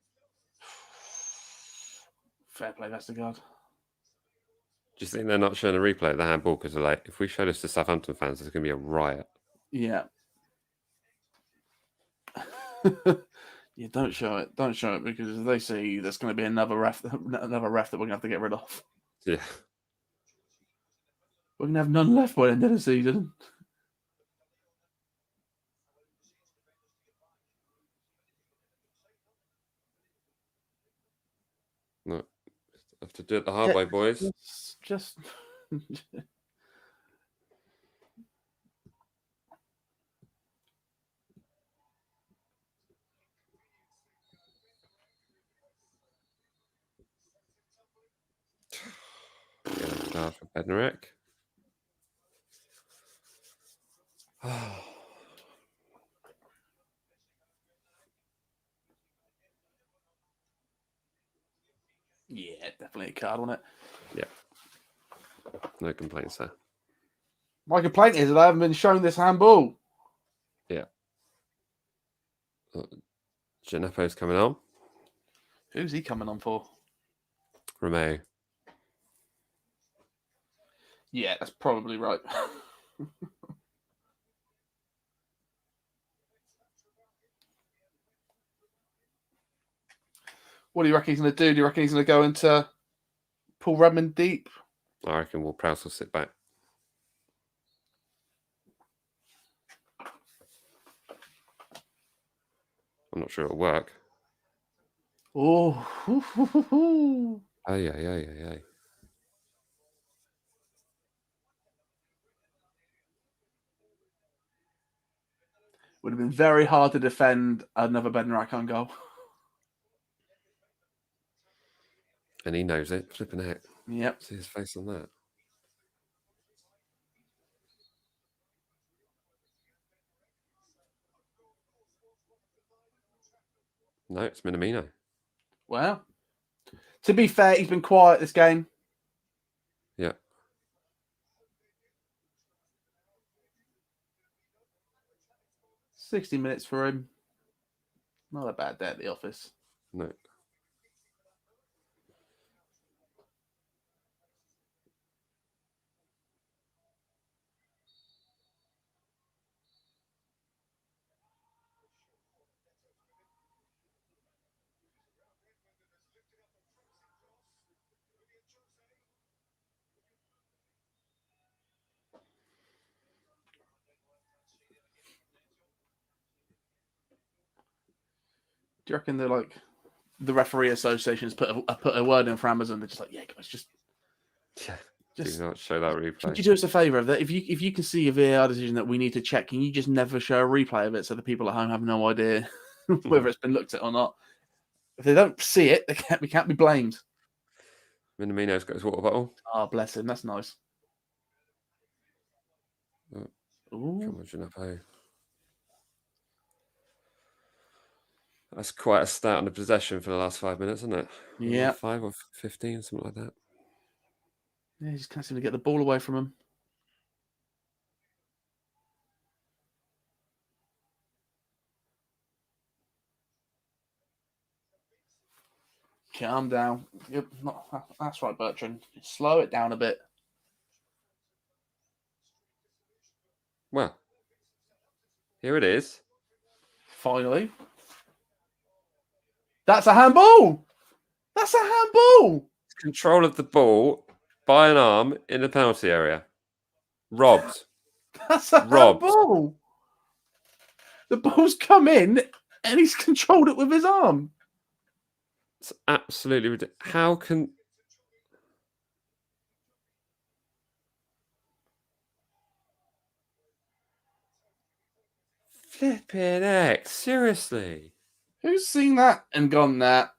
Fair play, Vestergaard. Do you think they're not showing a replay of the handball? Because they're like, if we show this to Southampton fans, there's going to be a riot. Yeah. Yeah, don't show it. Don't show it because if they see there's going to be another ref that we're going to have to get rid of. Yeah. We're going to have none left by the end of the season. No. Have to do it the hard way, boys. Just... Yellow card for Bednarek. Yeah, definitely a card, wasn't it? Yeah. No complaints there. My complaint is that I haven't been shown this handball. Yeah. Gineppo's coming on. Who's he coming on for? Romeo. Yeah, that's probably right. What do you reckon he's going to do? Do you reckon he's going to go into pull Redmond deep? I reckon Prowse will sit back. I'm not sure it'll work. Oh, Ay, ay, ay, ay, ay. would have been very hard to defend another Bednarek goal. And he knows it. Flipping heck. Yep. See his face on that. No, it's Minamino. Well, to be fair, he's been quiet this game. Yeah. $60 minutes for him. Not a bad day at the office. No. Do you reckon they're like the referee association has put a word in for Amazon? They're just like, yeah, guys, just Do not show that replay. Could you do us a favour of that? If you can see a VAR decision that we need to check, can you just never show a replay of it so the people at home have no idea whether it's been looked at or not? If they don't see it, we can't be blamed. Minamino's got his water bottle. Oh, bless him. That's nice. Oh, Ooh. come on, Ginapo. That's quite a stat on the possession for the last 5 minutes, isn't it? Yeah. 5 or 15, something like that. Yeah, he just can't seem to get the ball away from him. Calm down. Yep, that's right, Bertrand. Slow it down a bit. Well, here it is. Finally. That's a handball! That's a handball! Control of the ball by an arm in the penalty area. Robbed. That's a handball! The ball's come in and he's controlled it with his arm. It's absolutely ridiculous. How can... Flipping heck, seriously? Who's seen that and gone that?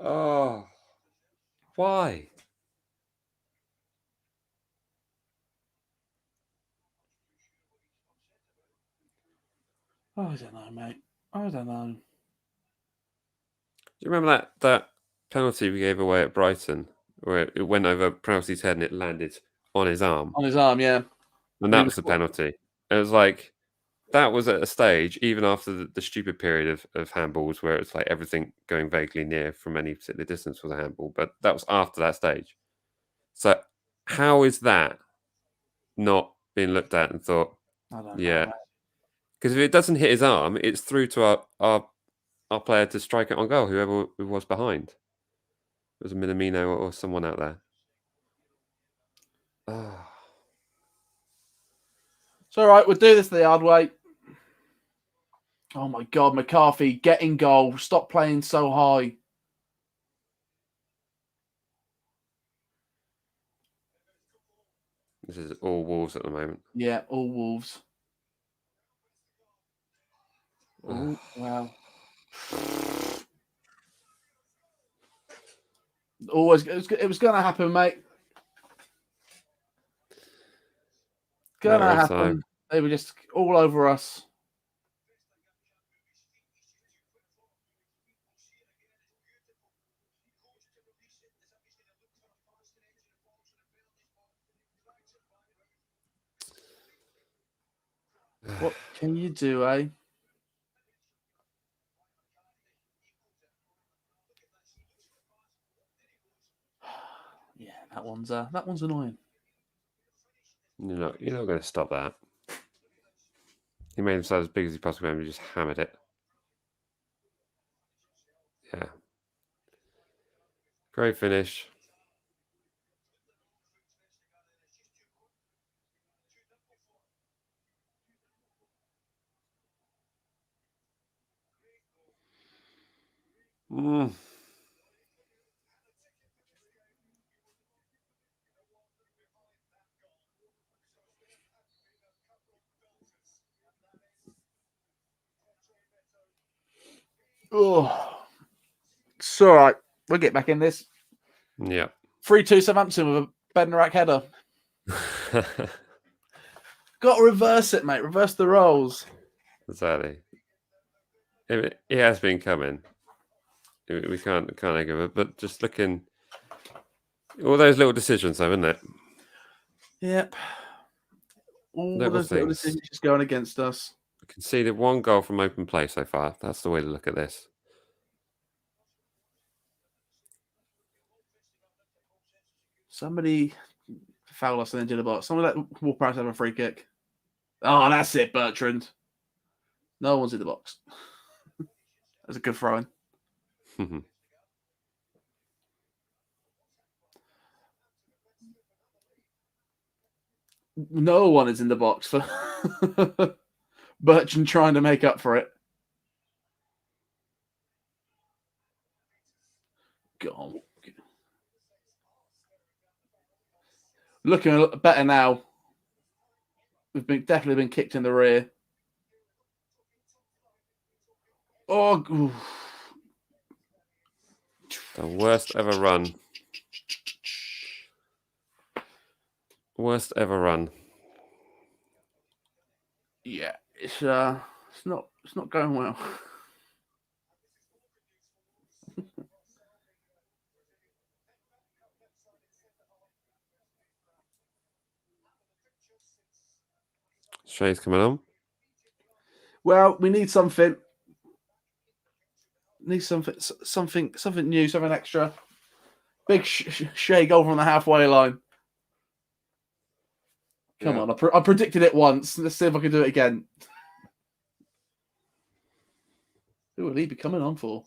Oh, why? Oh, I don't know, mate. I don't know. Do you remember that penalty we gave away at Brighton, where it went over Prowsey's head and it landed on his arm? On his arm, yeah. And that was the penalty. It was like, that was at a stage, even after the stupid period of handballs, where it's like everything going vaguely near from any particular distance was a handball. But that was after that stage. So how is that not being looked at and thought, I don't yeah? know. Because if it doesn't hit his arm, it's through to our player to strike it on goal, whoever was behind. It was a Minamino or someone out there. Oh. It's all right. We'll do this the hard way. Oh, my God. McCarthy, get in goal. Stop playing so high. This is all Wolves at the moment. Yeah, all Wolves. Oh, wow. Always, it was going to happen, mate. Going to happen. Time. They were just all over us. What can you do, eh? Yeah, that one's annoying. You're not going to stop that. He made himself as big as he possibly can. He just hammered it. Yeah. Great finish. Mm. Oh, it's all right. We'll get back in this. Yeah. 3-2 Southampton with a Bednarak header. Got to reverse it, mate. Reverse the roles. Exactly. It has been coming. We can't argue it, but just looking, all those little decisions, though, isn't it? Yep. All Little those little things. decisions just going against us. We conceded 1 goal from open play so far. That's the way to look at this. Somebody foul us and into the box. Somebody let Wolverhampton have a free kick. Oh, that's it, Bertrand. No one's in the box. That's a good throw-in. No one is in the box for Bertrand trying to make up for it. Go on. Looking better now. We've definitely been kicked in the rear. Oh, oof. The worst ever run. Worst ever run. Yeah, it's not going well. Shay's coming on. Well, we need something. Need something new, something extra. Big Shay goal from the halfway line. Come on, I predicted it once. Let's see if I can do it again. Who will he be coming on for?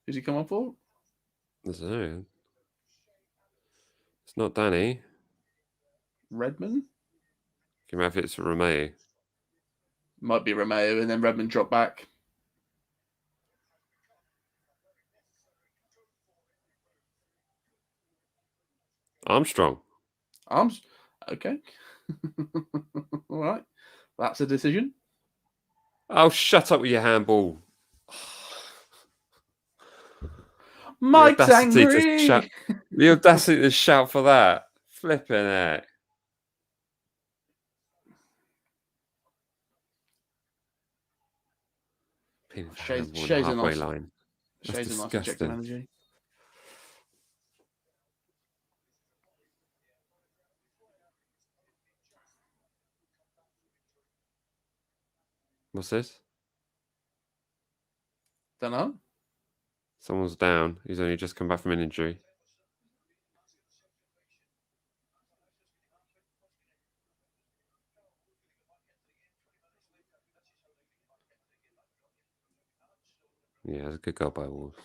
Who's he come on for? I don't know. It's not Danny. Redmond? Can you imagine if it's Romeo? Might be Romeo, and then Redmond drop back. Armstrong. Okay. All right. That's a decision. Oh, shut up with your handball. Mike's angry. The audacity to shout for that. Flipping it. Shay's halfway line. Shay's a nice injecting energy. What's this? Don't know. Someone's down. He's only just come back from an injury. Yeah, it's a good goal by Wolves.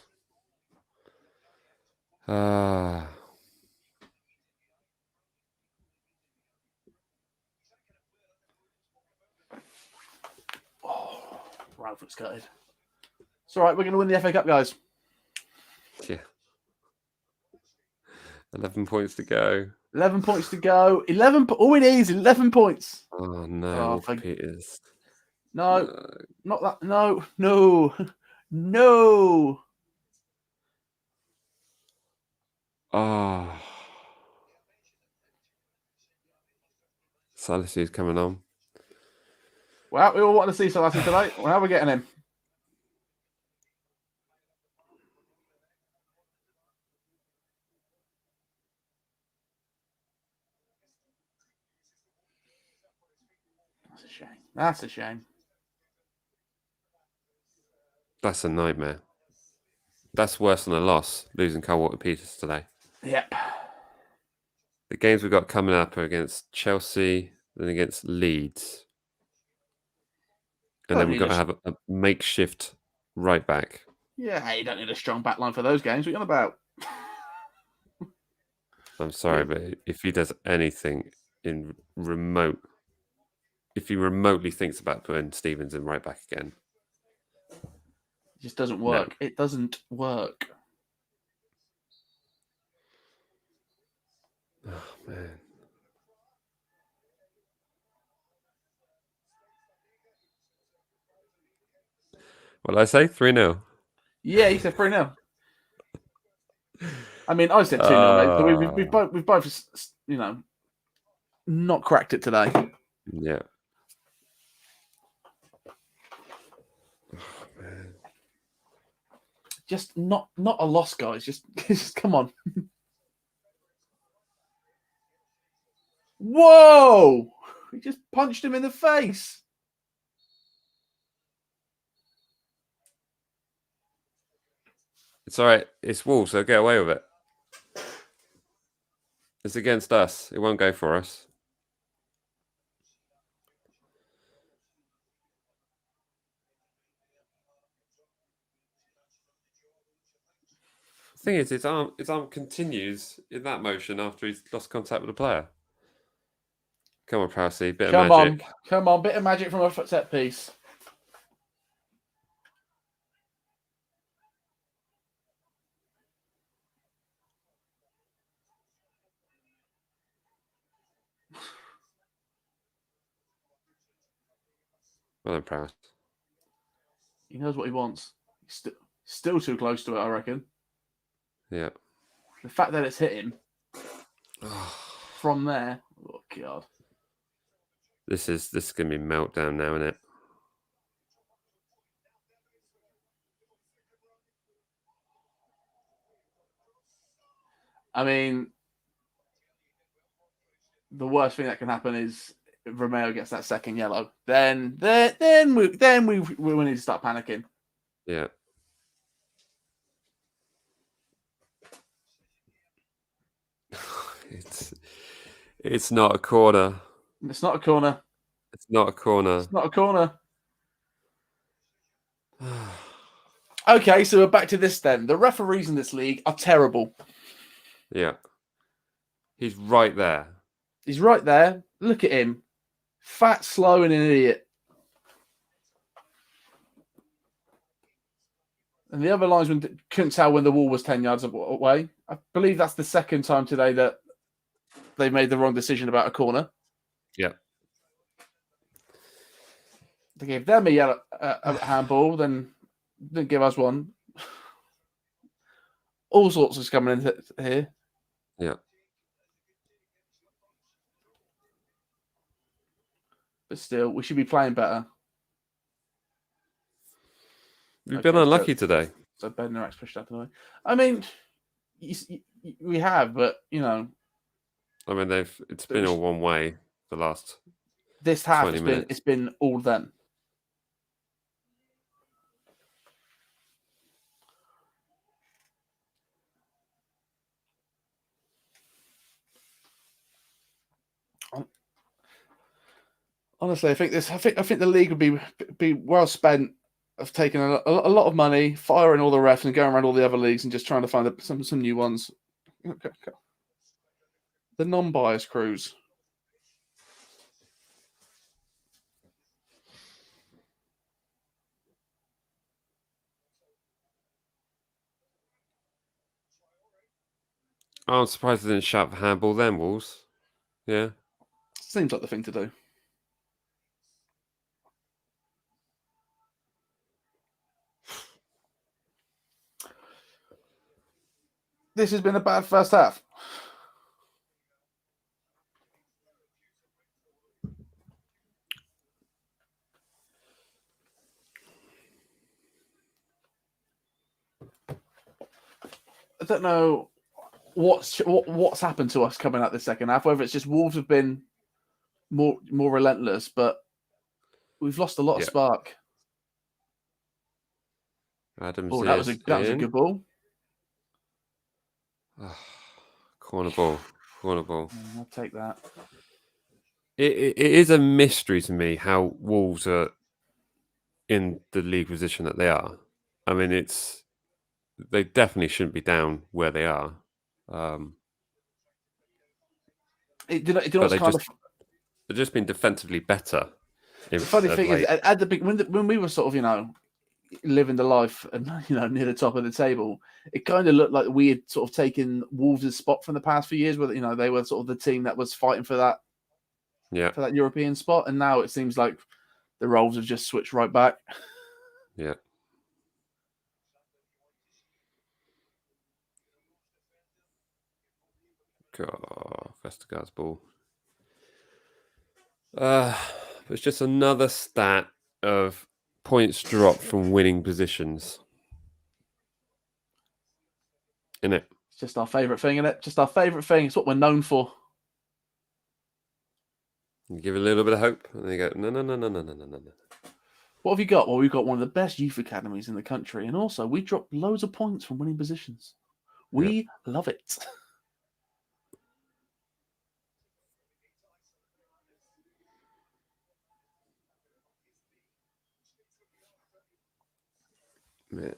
Oh, right foot's gutted. It's all right. We're going to win the FA Cup, guys. yeah. 11 points to go. 11 points to go. 11. All we need is 11 points. Oh, no. Peters. No, not that. No. No. Oh. Salisi's coming on. Well, we all want to see Salasi tonight. Well, how are we getting him? That's a shame. That's a shame. That's a nightmare. That's worse than a loss, losing Kyle Walker-Peters today. Yep. The games we've got coming up are against Chelsea and against Leeds. And then we've got to have a makeshift right back. Yeah, you don't need a strong back line for those games. What are you on about? I'm sorry, but if he does anything if he remotely thinks about putting Stevens in right back again, It just doesn't work. No. It doesn't work. Oh, man. What did I say? 3-0? Yeah, you said 3-0. I mean, I said 2-0, mate. So we've both, not cracked it today. Yeah. Oh, man. Just not a loss, guys. Just come on. Whoa! He just punched him in the face. It's all right. It's Wolves, so get away with it. It's against us. It won't go for us. The thing is, his arm continues in that motion after he's lost contact with the player. Come on, Prowsey, bit of magic. Come on, bit of magic from a set piece. Well done, Prowse. He knows what he wants. He's still too close to it, I reckon. Yeah. The fact that it's hit him from there, oh god. This is gonna be meltdown now, isn't it? I mean, the worst thing that can happen is if Romeo gets that second yellow. Then we need to start panicking. Yeah. It's not a corner. It's not a corner. It's not a corner. It's not a corner. Okay, so we're back to this then. The referees in this league are terrible. Yeah. He's right there. He's right there. Look at him. Fat, slow, and an idiot. And the other linesman couldn't tell when the wall was 10 yards away. I believe that's the second time today that they made the wrong decision about a corner. Yeah. They gave them a yellow handball, then didn't give us one. All sorts is coming in here. Yeah. But still, we should be playing better. We've been unlucky today. So Bednarek's pushed up anyway. I mean, we have, but I mean, it's been all one way the last. This half it's been all them. Honestly, I think the league would be well spent of taking a lot of money, firing all the refs, and going around all the other leagues and just trying to find some new ones. The non-bias crews. I'm surprised they didn't shout for handball then, Wolves. Yeah. Seems like the thing to do. This has been a bad first half. I don't know what's happened to us coming out the second half. Whether it's just Wolves have been more relentless, but we've lost a lot of spark. Adams. Oh, that was a good ball. Corner ball. I'll take that. It is a mystery to me how Wolves are in the league position that they are. I mean, they definitely shouldn't be down where they are. They've just been defensively better. The funny thing is, at the big when we were sort of living the life and near the top of the table, it kind of looked like we had sort of taken Wolves' spot from the past few years, where they were sort of the team that was fighting for that European spot, and now it seems like the roles have just switched right back. Yeah. God, Vestergaard's ball. It's just another stat of points dropped from winning positions. Isn't it? It's just our favourite thing, isn't it? Just our favourite thing. It's what we're known for. You give a little bit of hope, and they go, no. What have you got? Well, we've got one of the best youth academies in the country, and also we drop loads of points from winning positions. We love it. Man.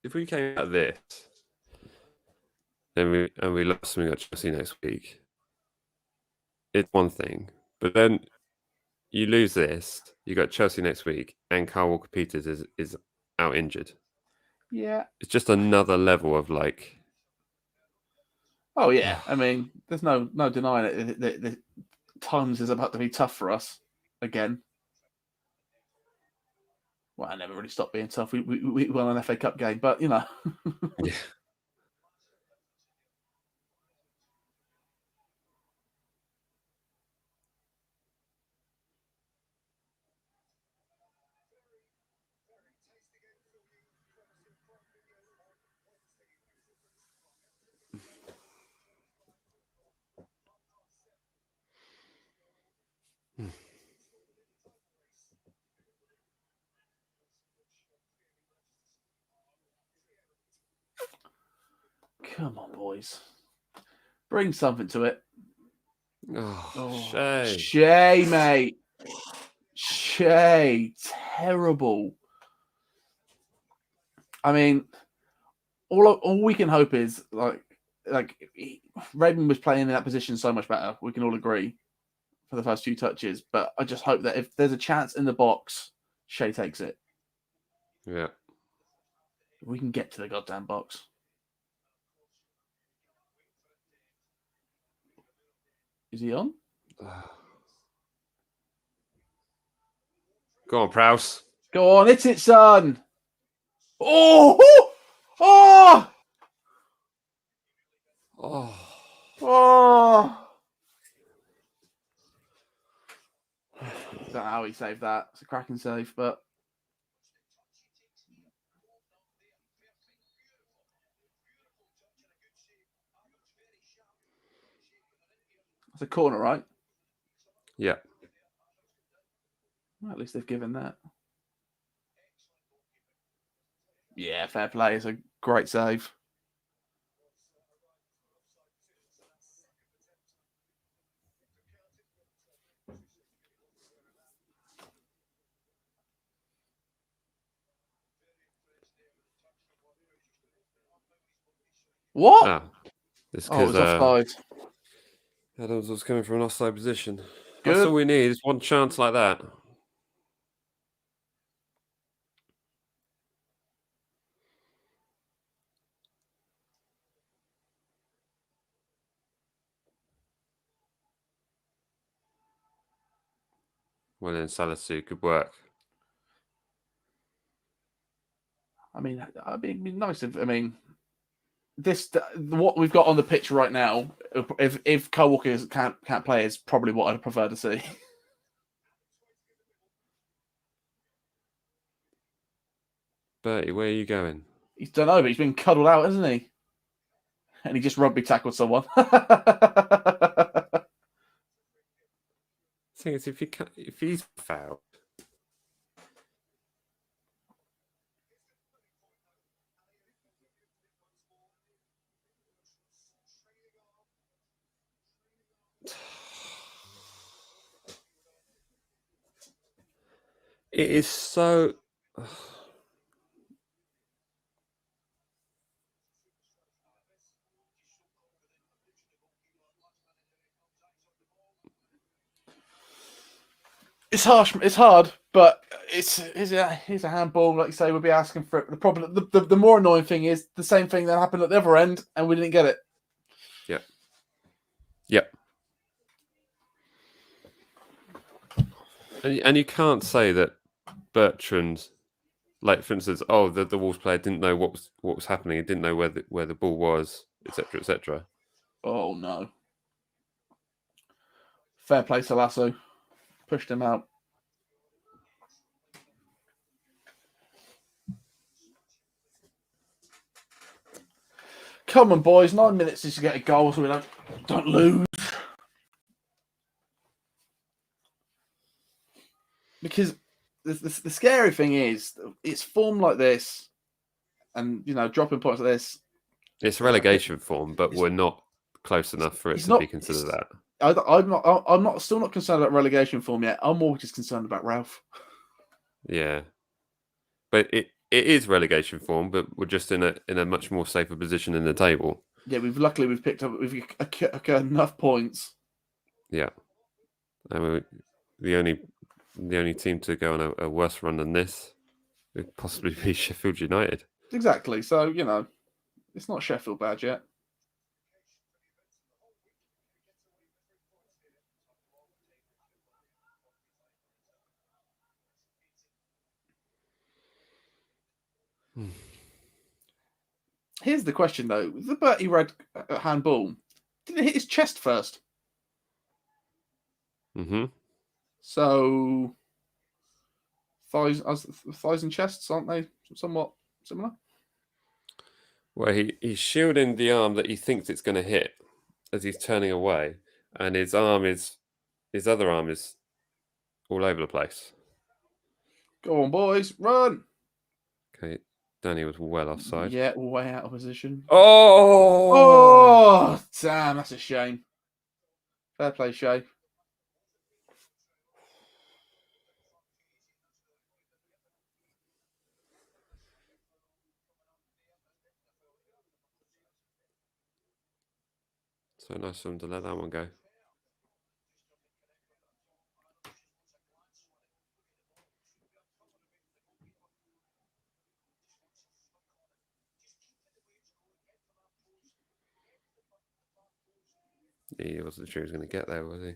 If we came out of this, and we lost and we got Chelsea next week, it's one thing. But then you lose this, you got Chelsea next week, and Kyle Walker-Peters is out injured. Yeah. It's just another level of like. Oh yeah, I mean, there's no denying it. The times is about to be tough for us again. Well, I never really stopped being tough. We won an FA Cup game, but Yeah. Come on, boys, bring something to it. Shay, mate. Shay, terrible. I mean, all we can hope is like Redmond was playing in that position so much better. We can all agree for the first few touches, but I just hope that if there's a chance in the box, Shay takes it. Yeah. We can get to the goddamn box. Is he on? Go on, Prowse. Go on, hit it, son. Oh! Oh! Oh. Oh! I don't know how he saved that. It's a cracking save, but it's a corner, right? Yeah. Well, at least they've given that. Yeah, fair play. It's a great save. What? Ah, it's Oh, it because was offside. Adams was coming from an offside position. Good. That's all we need is one chance like that. Well then, Salisu, good work. I mean, it'd be nice if, what we've got on the pitch right now, if Kyle Walker can't play, is probably what I'd prefer to see. Bertie, where are you going? He's done over. He's been cuddled out, hasn't he? And he just rugby tackled someone. Thing is, if he's fouled, it is so. It's harsh. It's hard, but it's a handball. Like you say, we'll be asking for it. The problem, the more annoying thing is the same thing that happened at the other end, and we didn't get it. Yep. Yep. And you can't say that Bertrand, like for instance, the Wolves player didn't know what was happening. He didn't know where the ball was, etc., etc. Oh no! Fair play to Lasso. Pushed him out. Come on, boys. 9 minutes is to get a goal, so we don't lose. Because the scary thing is, it's form like this, and dropping points like this. It's relegation form, but we're not close enough for it to be considered that. I'm still not concerned about relegation form yet. I'm more just concerned about Ralph. Yeah, but it is relegation form, but we're just in a much more safer position in the table. Yeah, we've picked up enough points. Yeah, I mean, the only team to go on a worse run than this would possibly be Sheffield United. Exactly. So it's not Sheffield bad yet. Here's the question, though. The Bertie Red handball, did it hit his chest first? Mm-hmm. So, thighs and chests, aren't they somewhat similar? Well, he's shielding the arm that he thinks it's going to hit as he's turning away, and his other arm is all over the place. Go on, boys, run! Okay, Danny was well offside. Yeah, way out of position. Oh, damn, that's a shame. Fair play, Shay. So nice of him to let that one go. He wasn't sure he was going to get there, was he?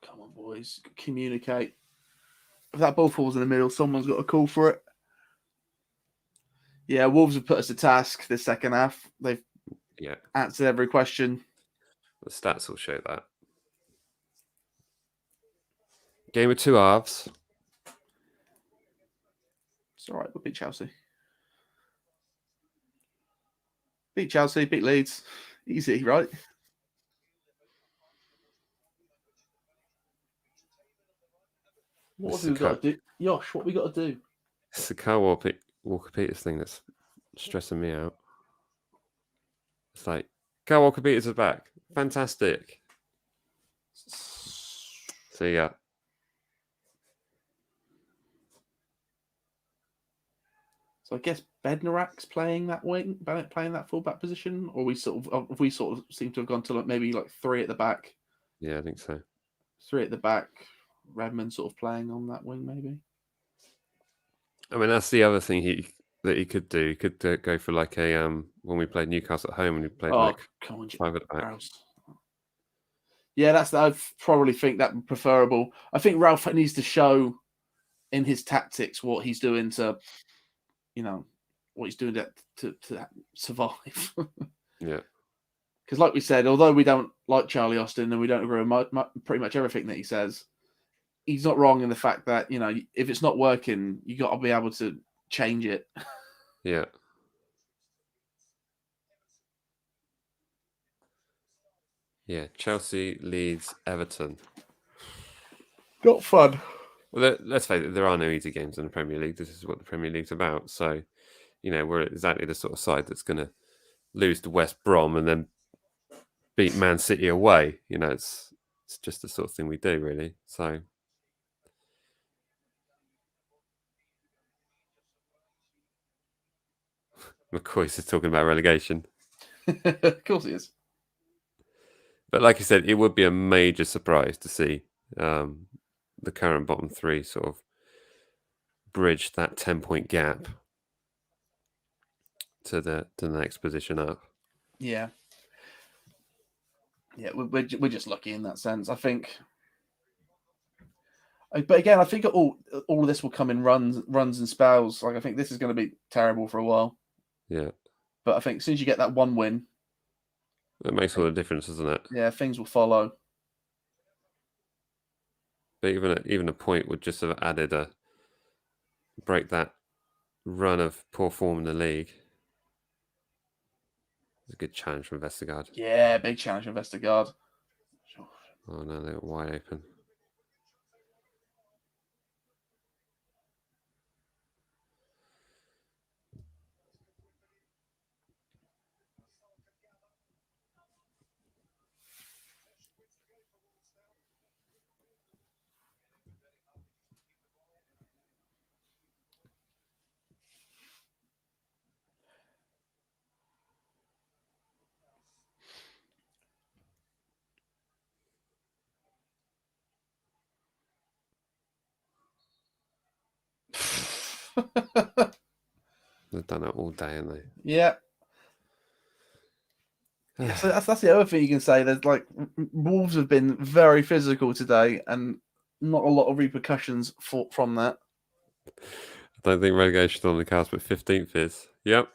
Come on, boys. Communicate. If that ball falls in the middle, someone's got to call for it. Yeah, Wolves have put us to task this second half. They've answered every question. The stats will show that. Game of two halves. It's all right. We'll beat Chelsea. Beat Chelsea, beat Leeds. Easy, right? What have we got to do? Yosh, what we got to do? It's the Kyle Walker-Peters thing that's stressing me out. It's like, Kyle Walker-Peters are back. Fantastic. So, yeah. So I guess Bednarak's playing that wing, playing that fullback position, or we sort of seem to have gone to maybe three at the back. Yeah, I think so. Three at the back. Redmond sort of playing on that wing, maybe. I mean, that's the other thing he could do. He could go for a when we played Newcastle at home and he played come on, 5 at the back. Yeah, I probably think that preferable. I think Ralph needs to show in his tactics what he's doing to, what he's doing to survive. Yeah. Because like we said, although we don't like Charlie Austin and we don't agree with pretty much everything that he says, he's not wrong in the fact that, if it's not working, you got to be able to change it. Yeah. Yeah, Chelsea, Leeds, Everton. Not fun. Well, let's face it, there are no easy games in the Premier League. This is what the Premier League's about. So, we're exactly the sort of side that's going to lose to West Brom and then beat Man City away. It's just the sort of thing we do, really. So, McCoy's is talking about relegation. Of course he is. But like I said, it would be a major surprise to see the current bottom three sort of bridge that 10-point gap to the next position up. Yeah. Yeah, we're just lucky in that sense. I think. But again, I think all of this will come in runs and spells. Like I think this is going to be terrible for a while. Yeah. But I think as soon as you get that one win, It makes all the difference, doesn't it? yeah, things will follow. But even a point would just have added break that run of poor form in the league. It's a good challenge from Vestergaard. Yeah, big challenge for Vestergaard. Oh no, they're wide open. They've done it all day, haven't they? Yeah. Yeah, so that's the other thing you can say. There's like Wolves have been very physical today, and not a lot of repercussions from that. I don't think relegation's on the cards, but 15th is. Yep.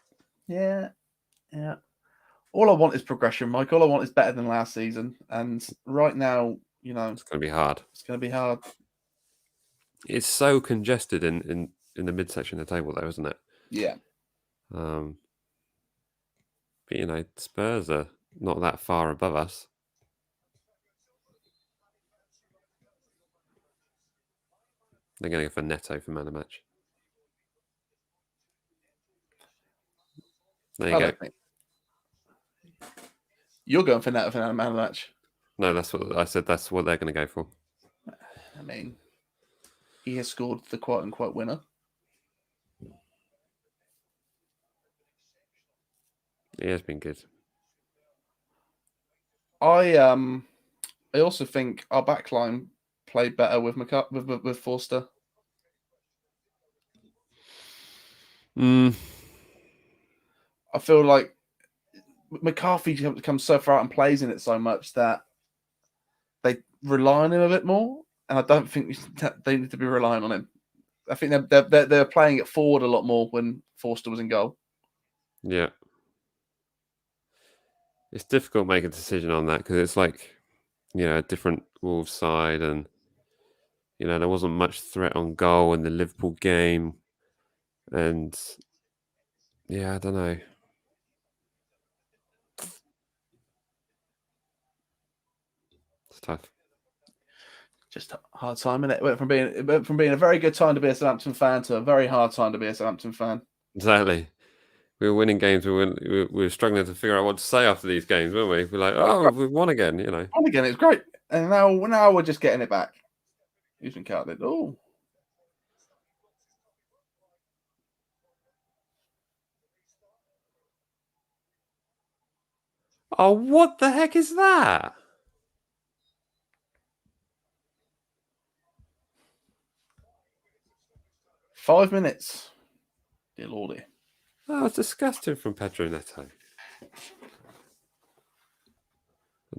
Yeah, yeah. All I want is progression, Mike. All I want is better than last season, and right now, it's going to be hard. It's going to be hard. It's so congested in the midsection of the table, though, isn't it? Yeah. But Spurs are not that far above us. They're going to go for Neto for man of match. There you go. You're going for Neto for man of match. No, that's what I said. That's what they're going to go for. I mean, he has scored the quote-unquote winner. He has been good. I also think our backline played better with Forster. I feel like McCarthy comes so far out and plays in it so much that they rely on him a bit more, and I don't think they need to be relying on him. I think they're playing it forward a lot more when Forster was in goal. Yeah. It's difficult to make a decision on that because it's like, a different Wolves side and, there wasn't much threat on goal in the Liverpool game. And, yeah, I don't know. It's tough. Just a hard time, innit? It went from being a very good time to be a Southampton fan to a very hard time to be a Southampton fan. Exactly. We were winning games. We were struggling to figure out what to say after these games, weren't we? We're like, oh, we've won again, Won again, it's great. And now we're just getting it back. Who's been counted? Oh. Oh, what the heck is that? Five minutes. Dear Lordy. Oh, it's disgusting from Pedro Neto. I'm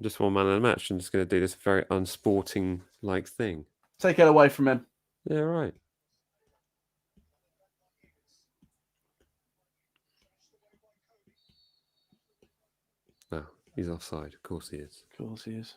just one man in the match. I'm just going to do this very unsporting-like thing. Take it away from him. Yeah, right. No, he's offside. Of course he is. Of course he is.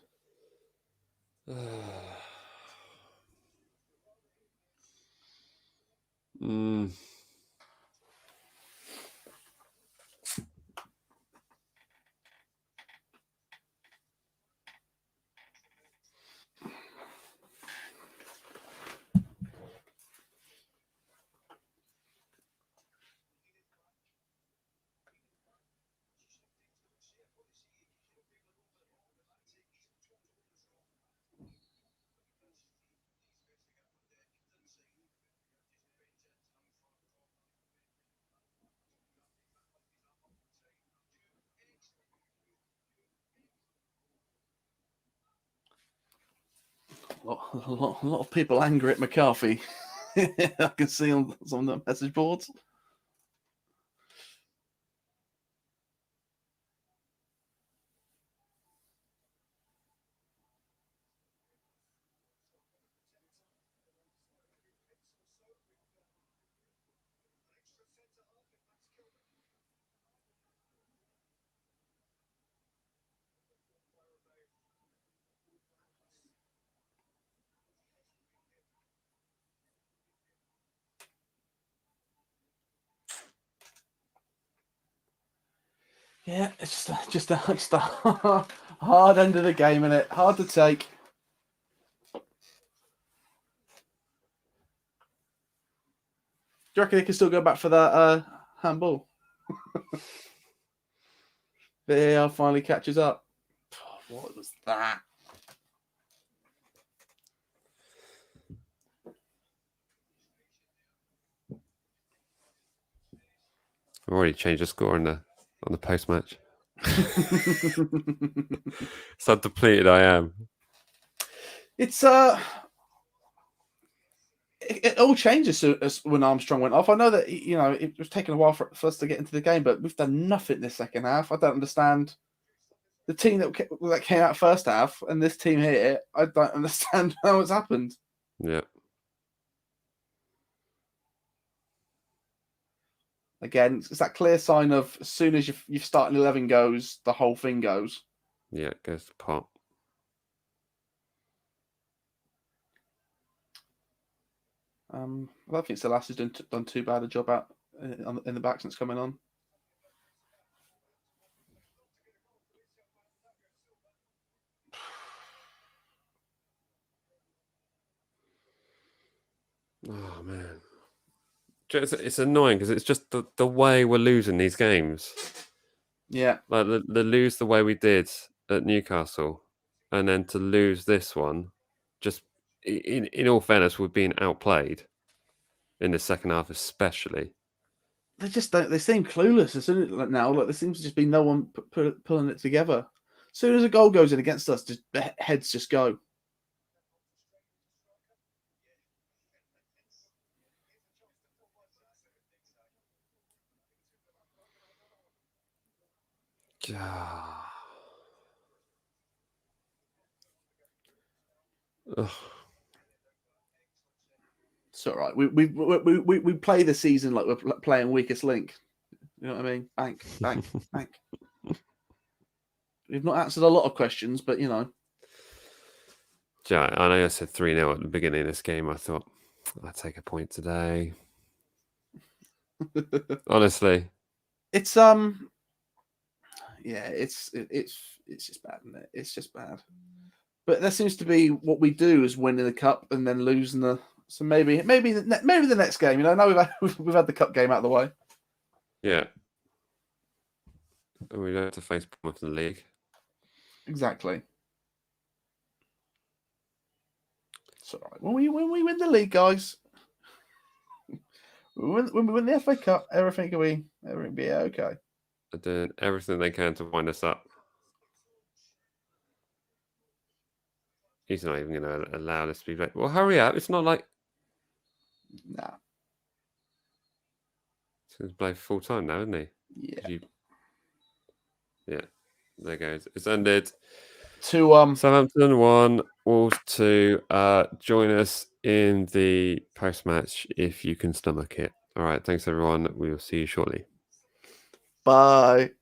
A lot of people angry at McCarthy. I can see on some of the message boards. Yeah, it's just a hard end of the game, isn't it? Hard to take. Do you reckon they can still go back for that handball? VAR finally catches up. What was that? I've already changed the score on the post match. That's how depleted I am. It's it all changes when Armstrong went off. I know that it was taking a while for us to get into the game, but we've done nothing this second half. I don't understand the team that came out first half and this team here. I don't understand how it's happened. Yeah. Again, it's that clear sign of as soon as you start an 11 goes, the whole thing goes. Yeah, it goes to pot. I don't think Salas has done too bad a job out in the back since coming on. Oh man, it's annoying because it's just the way we're losing these games. Yeah, like the lose the way we did at Newcastle, and then to lose this one, just in all fairness, we're being outplayed in the second half, especially. they just don't. They seem clueless as soon as now. Like there seems to just be no one pulling it together. As soon as a goal goes in against us, just heads just go. Ugh. It's all right. We play the season like we're playing weakest link. You know what I mean? Bank. We've not answered a lot of questions, but I know I said 3-0 at the beginning of this game. I thought I'd take a point today. Honestly, it's yeah, it's just bad, isn't it? It's just bad. But that seems to be what we do: is winning the cup and then losing the. So maybe the next game. Now we've had the cup game out of the way. yeah. And we don't have to face Bournemouth in the league. Exactly. It's all right. When we win the league, guys, when we win the FA Cup, everything will be okay. They're doing everything they can to wind us up. He's not even going to allow this to be played. Well, hurry up. It's not like... Nah. He's going to play full time now, isn't he? Yeah. Yeah. There goes. It's ended. Southampton 1, Wolves 2. Join us in the post-match if you can stomach it. All right. Thanks, everyone. We will see you shortly. Bye.